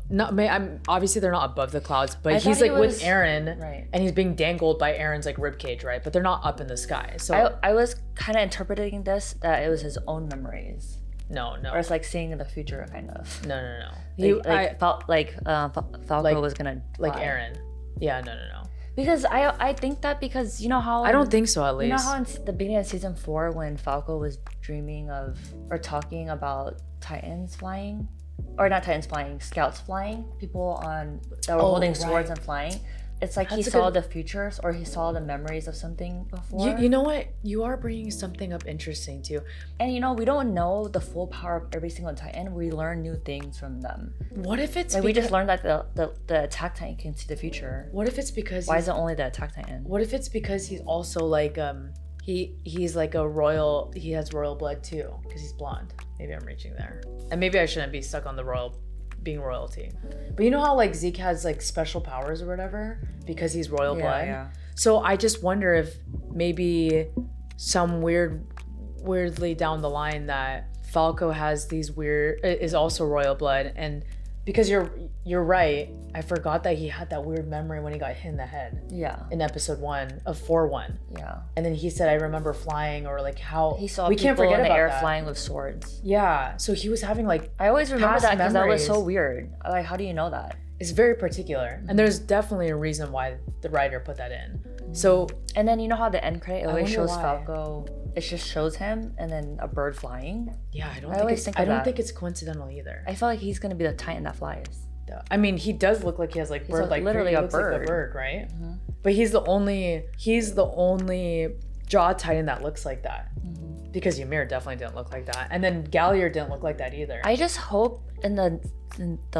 obviously they're not above the clouds, but he's like with Eren, right? And he's being dangled by Eren's like ribcage, right? But they're not up in the sky. So I was kind of interpreting this that it was his own memories. No. Or it's like seeing in the future, kind of. No. Falco was gonna fly. like Eren. Yeah, no. Because I think that because you know how I don't think so, at least. You know how in the beginning of season 4 when Falco was dreaming of or talking about Titans flying, or not Titans flying, Scouts flying, people that were holding swords and flying. It's like he saw the futures or he saw the memories of something before. You know what? You are bringing something up interesting too. And you know, we don't know the full power of every single Titan. We learn new things from them. What if it's like we just learned that the Attack Titan can see the future? What if it's because why is it only the Attack Titan? What if it's because he's also like he's like a royal, he has royal blood too because he's blonde. Maybe I'm reaching there. And maybe I shouldn't be stuck on the being royalty. But you know how like Zeke has like special powers or whatever because he's royal blood? Yeah. So I just wonder if maybe some weirdly down the line that Falco has these is also royal blood, and because you're right, I forgot that he had that weird memory when he got hit in the head. Yeah. In episode 1 of 4-1. Yeah. And then he said, I remember flying, or like how he saw we people can't forget in the about air that. flying with swords. Yeah. So he was having like I always remember that because that was so memories. weird. Like, how do you know that? It's very particular, and there's definitely a reason why the writer put that in. So, and then you know how the end credit always shows why. Falco. It just shows him and then a bird flying. Yeah, I don't think it's coincidental either. I feel like he's gonna be the Titan that flies. I mean, he does look like he has like bird, like literally a bird. Like a bird, right? Mm-hmm. But he's the only Jaw Titan that looks like that. Mm-hmm. Because Ymir definitely didn't look like that, and then Galliard didn't look like that either. I just hope in the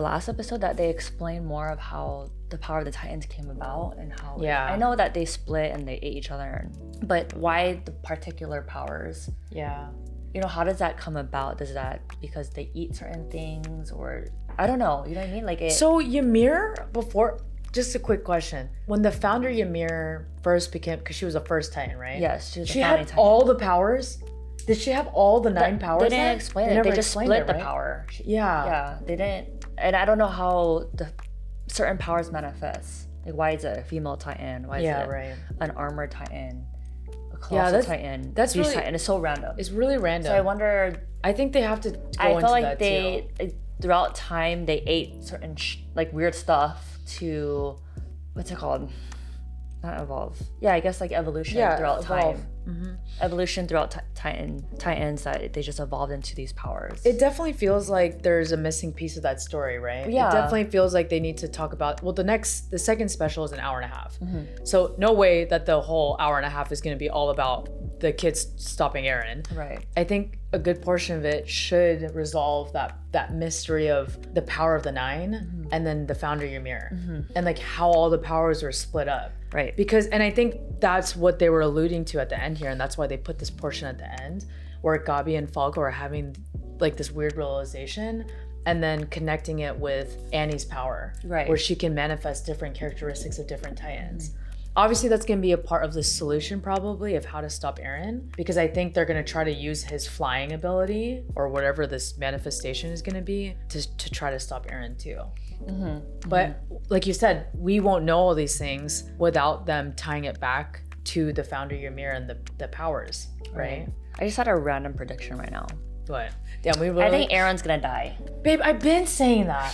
last episode that they explain more of how the power of the Titans came about and how. Yeah. I know that they split and they ate each other, but why the particular powers? Yeah. You know, how does that come about? Does that because they eat certain things, or I don't know. You know what I mean? Like it. So Ymir before. Just a quick question. When the founder Ymir first became, because she was the first Titan, right? Yes, she had all the powers. Did she have all the 9 powers? They didn't explain it. They just split the power. Yeah. Yeah, they didn't. And I don't know how the certain powers manifest. Like, why is it a female Titan? Why is it an armored Titan? A colossal Titan? That's Beast really Titan. It's so random. It's really random. So I wonder. I think they have to go into that I feel like they throughout time they ate certain like weird stuff to what's it called? Not evolve. Yeah, I guess like evolution throughout time. Mm-hmm. Evolution throughout Titans that they just evolved into these powers. It definitely feels like there's a missing piece of that story, right? Yeah. It definitely feels like they need to talk about. Well, the second special is an hour and a half, so no way that the whole hour and a half is going to be all about the kids stopping Eren. Right. I think a good portion of it should resolve that mystery of the power of the 9 and then the founder Ymir and like how all the powers are split up. Right. And I think that's what they were alluding to at the end here, and that's why they put this portion at the end where Gabi and Falco are having like this weird realization and then connecting it with Annie's power. Right. Where she can manifest different characteristics of different Titans. Obviously, that's going to be a part of the solution probably of how to stop Eren, because I think they're going to try to use his flying ability or whatever this manifestation is going to be to try to stop Eren too. But like you said, we won't know all these things without them tying it back to the founder Ymir and the powers, right? I just had a random prediction right now. What? Damn, I think Eren's gonna die. Babe, I've been saying that.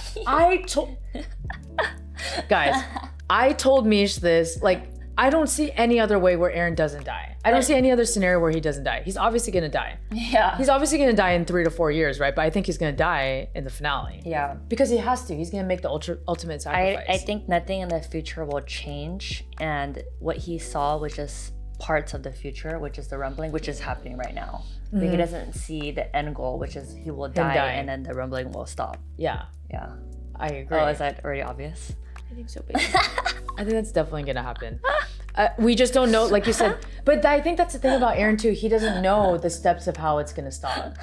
Guys, I told Mish this like I don't see any other way where Eren doesn't die. I don't see any other scenario where he doesn't die. He's obviously gonna die. Yeah. He's obviously gonna die in 3 to 4 years, right? But I think he's gonna die in the finale. Yeah. Because he has to. He's gonna make the ultimate sacrifice. I think nothing in the future will change, and what he saw was just parts of the future, which is the rumbling, which is happening right now. But he doesn't see the end goal, which is he will die and then the rumbling will stop. Yeah. Yeah. I agree. Oh, is that already obvious? I think so, baby. I think that's definitely gonna happen. We just don't know, like you said. But I think that's the thing about Eren too. He doesn't know the steps of how it's gonna stop.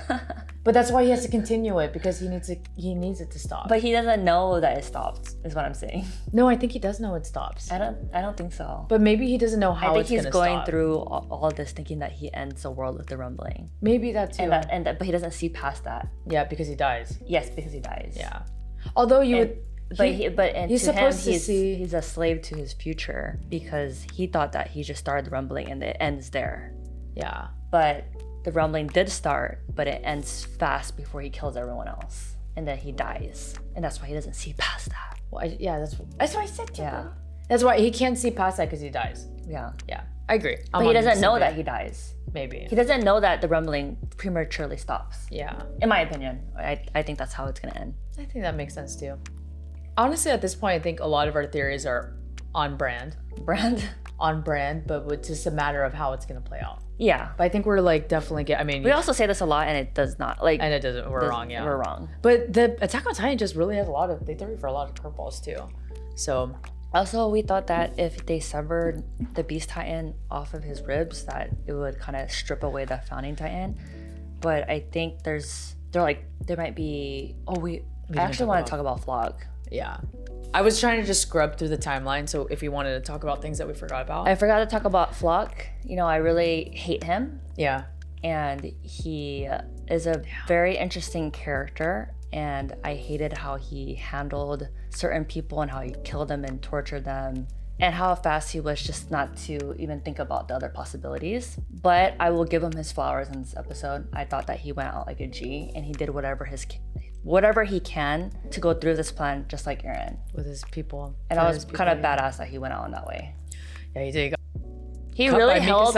But that's why he has to continue it, because he needs it to stop. But he doesn't know that it stops, is what I'm saying. No, I think he does know it stops. I don't think so. But maybe he doesn't know how I it's think gonna he's going stop. through all this thinking that he ends the world with the rumbling. Maybe that too. But he doesn't see past that. Yeah, because he dies. Yes, because he dies. Yeah. Although you would. He's to supposed him, to see he's a slave to his future, because he thought that he just started the rumbling and it ends there. Yeah. But the rumbling did start, but it ends fast before he kills everyone else, and then he dies, and that's why he doesn't see past that. Well, that's what I said to Yeah. him. That's why he can't see past that, because he dies. Yeah. Yeah, I agree. But he doesn't know that he dies. Maybe. He doesn't know that the rumbling prematurely stops. Yeah. In my opinion, I think that's how it's gonna end. I think that makes sense too. Honestly, at this point, I think a lot of our theories are on brand. On brand, but it's just a matter of how it's gonna play out. Yeah. But I think we're like definitely we also say this a lot, and it does not like. And it doesn't. We're wrong. Yeah. We're wrong. But the Attack on Titan just really has they throw you for a lot of curveballs too. So. Also, we thought that if they severed the Beast Titan off of his ribs, that it would kind of strip away the Founding Titan. But I think there might be. I actually want to talk about Flock. Yeah. I was trying to just scrub through the timeline, so if you wanted to talk about things that we forgot about. I forgot to talk about Flock. I really hate him. Yeah. And he is a very interesting character, and I hated how he handled certain people and how he killed them and tortured them, and how fast he was just not to even think about the other possibilities. But I will give him his flowers in this episode. I thought that he went out like a G, and he did whatever he can to go through this plan, just like Eren. With his people. And I was kind of badass that he went out in that way. Yeah, he did. He really held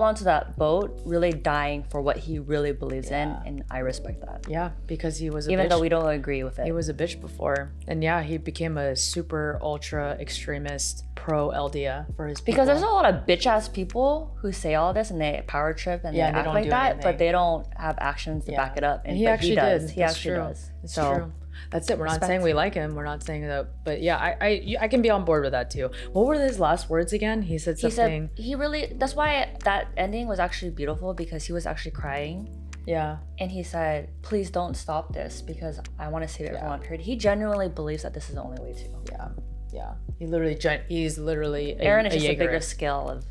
onto that boat, really dying for what he really believes in, and I respect that. Yeah, because he was a even bitch. though we don't agree with it. He was a bitch before, and yeah, he became a super ultra extremist pro Eldia for his people. Because there's a lot of bitch ass people who say all this and they power trip and they act like that, but they don't have actions to back it up. And he actually does. He actually does. It's true. That's it. We're not saying we like him. We're not saying that, but yeah, I can be on board with that too. What were his last words again? He said something. That's why that ending was actually beautiful, because he was actually crying. Yeah. And he said, "Please don't stop this, because I want to save everyone." Period. He genuinely believes that this is the only way to. Yeah. Yeah. He's literally Eren is just a a bigger scale of.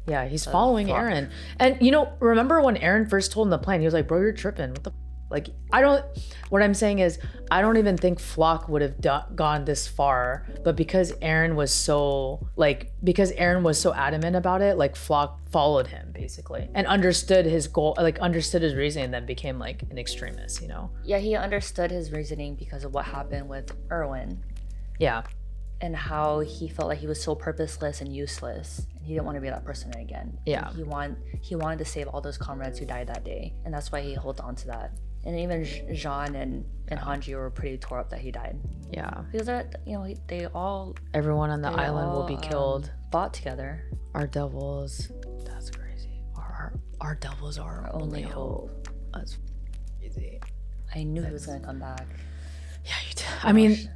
Yeah, he's following Eren. And remember when Eren first told him the plan, he was like, "Bro, you're tripping. What the what I'm saying is, I don't even think Flock would have gone this far, but because Eren was so adamant about it, like Flock followed him basically and understood his goal, like understood his reasoning, and then became like an extremist, Yeah, he understood his reasoning because of what happened with Erwin. Yeah. And how he felt like he was so purposeless and useless, and he didn't want to be that person again. Yeah. And he wanted to save all those comrades who died that day, and that's why he held on to that. And even Jean and Hanji were pretty tore up that he died. Yeah. Because they all. Everyone on the island will be killed. Fought together. Our devils. That's crazy. Our devils are our only hope. That's crazy. I knew he was gonna come back. Yeah, you did. I mean,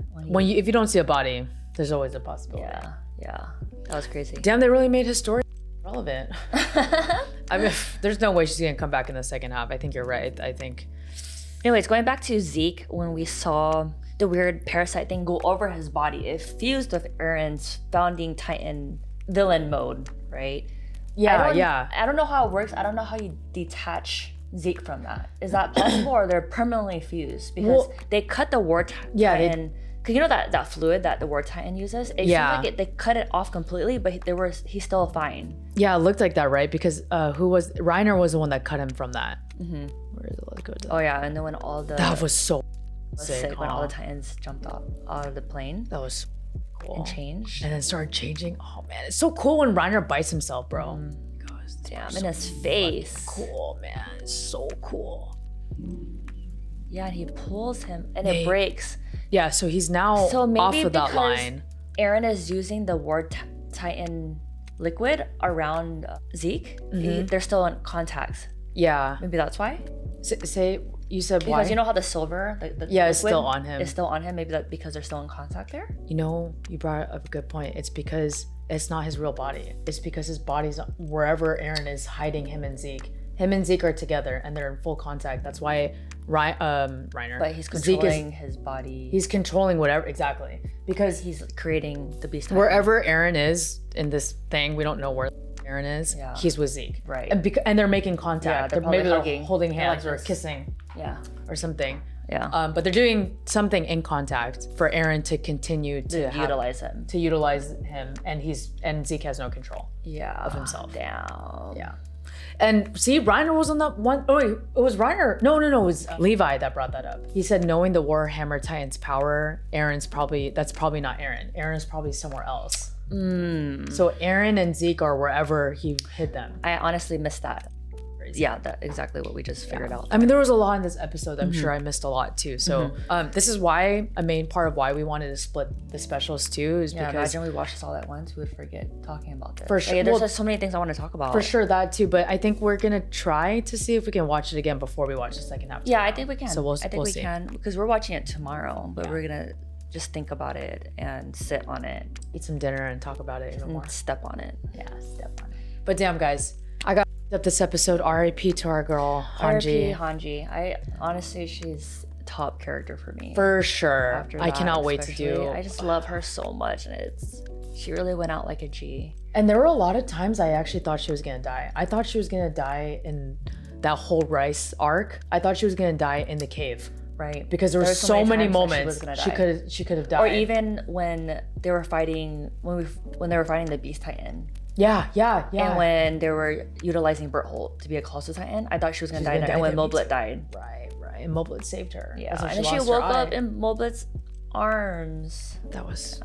if you don't see a body, there's always a possibility. Yeah, that was crazy. Damn, they really made his story relevant. I mean, there's no way she's gonna come back in the second half. I think you're right. I think. Anyways, going back to Zeke, when we saw the weird parasite thing go over his body, it fused with Eren's Founding Titan villain mode, right? Yeah. I don't know how it works. I don't know how you detach Zeke from that. Is that possible, or they're permanently fused? Because they cut the War Titan. Because that fluid that the War Titan uses, it seems like they cut it off completely, but he's still fine. Yeah, it looked like that, right? Because Reiner was the one that cut him from that. Mm-hmm. Where is it? Let's go to Oh yeah, and then when all the that was so sick when all the Titans jumped out of the plane. That was cool. And changed. And then started changing. Oh man, it's so cool when Reiner bites himself, bro. Goes, damn, in his face. Cool, man. It's so cool. Yeah, and he pulls him and it breaks. Yeah, so he's now so maybe off of that line. Eren is using the War Titan liquid around Zeke. They're still in contacts. Yeah. Maybe that's why. Say you said because why? Because you know how the silver, the it's still on him. It's still on him. Maybe that because they're still in contact there. You know, you brought up a good point. It's because it's not his real body. It's because his body's wherever Eren is hiding him and Zeke. Him and Zeke are together and they're in full contact. That's why Reiner. But he's controlling his body. He's controlling whatever, exactly. Because he's creating the beast. Wherever Eren is in this thing, we don't know where Eren is. Yeah. He's with Zeke. Right. And they're making contact. Yeah, maybe they're holding hands or kissing. Yeah. Or something. Yeah. But they're doing something in contact for Eren to continue to utilize him. To utilize him. And Zeke has no control. Yeah. Of himself. Damn. Yeah. And see, Reiner was on that one. Oh, wait, it was Reiner. No, it was Levi that brought that up. He said, knowing the Warhammer Titan's power, that's probably not Eren. Eren's probably somewhere else. So Eren and Zeke are wherever he hid them. I honestly missed that. Yeah, that's exactly what we just figured out. I mean, there was a lot in this episode. I'm sure I missed a lot too. So this is why a main part of why we wanted to split the specials too is because imagine we watched this all at once, we would forget talking about this. For sure. There's just so many things I want to talk about. For sure, that too. But I think we're gonna try to see if we can watch it again before we watch the second half. Yeah, I think we can. So I think we can because we're watching it tomorrow, but we're gonna just think about it and sit on it, eat some dinner, and talk about it even more. Step on it. Yeah, step on it. But damn, guys, I got up this episode. R.I.P. to our girl Hanji. R.I.P. Hanji. I honestly, she's a top character for me. For sure. After I that, cannot wait to do. I just love her so much, and she really went out like a G. And there were a lot of times I actually thought she was gonna die. I thought she was gonna die in that whole Rice arc. I thought she was gonna die in the cave. Right. Because there were so many moments she could have died. Or even when they were fighting when they were fighting the Beast Titan. Yeah. And when they were utilizing Bertholdt to be a Colossus Titan, I thought she was gonna die. And when Moblit died. Right. And Moblit saved her. Yeah. And then she woke up in Moblit's arms. That was.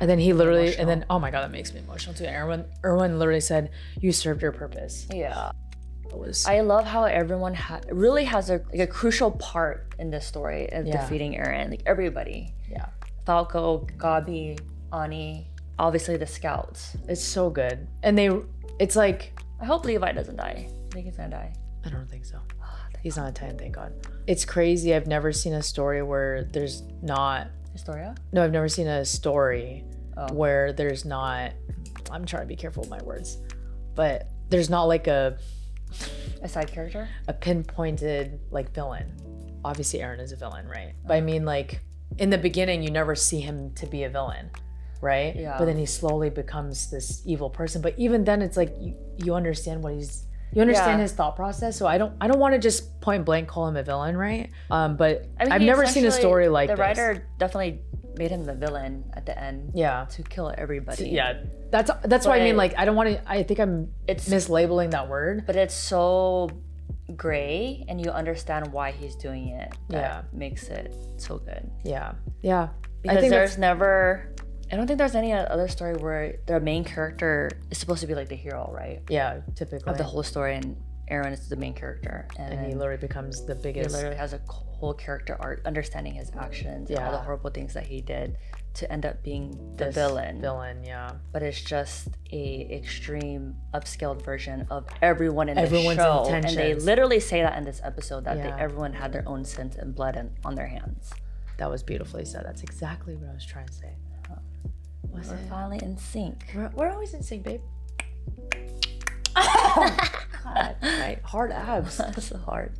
And then he literally, emotional. And then oh my god, that makes me emotional too. Erwin literally said, "You served your purpose." Yeah. I love how everyone really has a crucial part in this story of defeating Eren. Like everybody. Yeah. Falco, Gabi, Ani, obviously the scouts. It's so good. And it's like I hope Levi doesn't die. I think he's gonna die. I don't think so. He's not a Titan, thank God. It's crazy. I've never seen a story where there's not Historia? No, I've never seen a story where there's not. I'm trying to be careful with my words, but there's not like a side character, a pinpointed like villain. Obviously Eren is a villain, right? But I mean, like in the beginning you never see him to be a villain, right? Yeah. But then he slowly becomes this evil person. But even then it's like you understand what you understand his thought process. So I don't want to just point blank call him a villain, right? But I mean, I've never seen a story like this. The writer definitely made him the villain at the end. Yeah. To kill everybody. Yeah. That's why I mean, like, I don't want to. I think it's mislabeling that word. But it's so gray, and you understand why he's doing it. That makes it so good. Yeah. Because I don't think there's any other story where the main character is supposed to be like the hero, right? Yeah, typically. Of the whole story, and Eren is the main character, and he literally becomes the biggest. He literally has a whole character arc, understanding his actions and all the horrible things that he did to end up being the villain. Yeah. But it's just a extreme upscaled version of everyone in the show, intentions. And they literally say that in this episode that everyone had their own sins and blood on their hands. That was beautifully said. That's exactly what I was trying to say. We're finally in sync. We're always in sync, babe. God, right. Hard abs. That's so hard.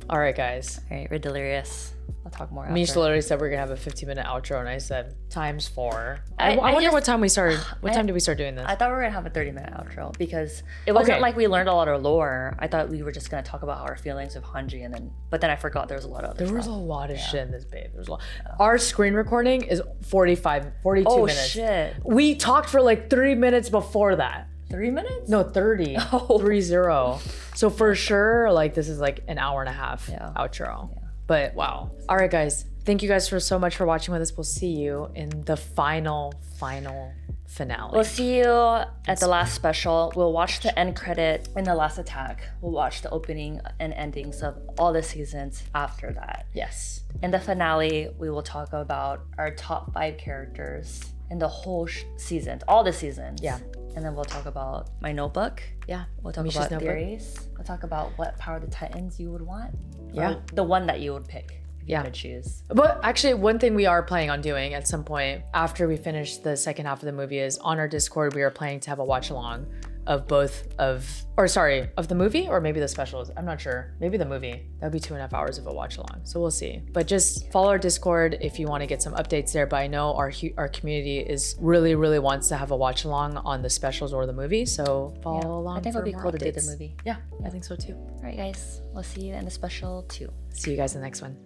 All right, guys. All right, we're delirious. I'll talk more after. Misha literally said we're gonna have a 15-minute outro, and I said times 4. I wonder what time we started. What time did we start doing this? I thought we were gonna have a 30-minute outro because it wasn't like we learned a lot of lore. I thought we were just gonna talk about our feelings of Hanji, but then I forgot there was a lot of other stuff. There was a lot of shit in this, babe. There was a lot. Our screen recording is 42 minutes. Oh shit! We talked for like 3 minutes before that. 3 minutes? No, 30. 30. So for sure, like this is like an hour and a half outro. Yeah. But wow. All right, guys. Thank you guys so much for watching with us. We'll see you in the final finale. We'll see you at the last special. We'll watch the end credit in The Last Attack. We'll watch the opening and endings of all the seasons after that. Yes. In the finale, we will talk about our top 5 characters in the whole season, all the seasons. Yeah. And then we'll talk about my notebook. Yeah. We'll talk Misha's about notebook. theories. We'll talk about what Power of the Titans you would want. Yeah. Or the one that you would pick. Yeah. To choose. But actually, one thing we are planning on doing at some point after we finish the second half of the movie is on our Discord, we are planning to have a watch along of of the movie or maybe the specials. I'm not sure. Maybe the movie. That would be 2.5 hours of a watch along. So we'll see. But just follow our Discord if you want to get some updates there. But I know our community is really wants to have a watch along on the specials or the movie. So follow along. I think for it'll be more cool to do the updates. movie. Yeah, I think so too. All right, guys. We'll see you in the special 2. See you guys in the next one.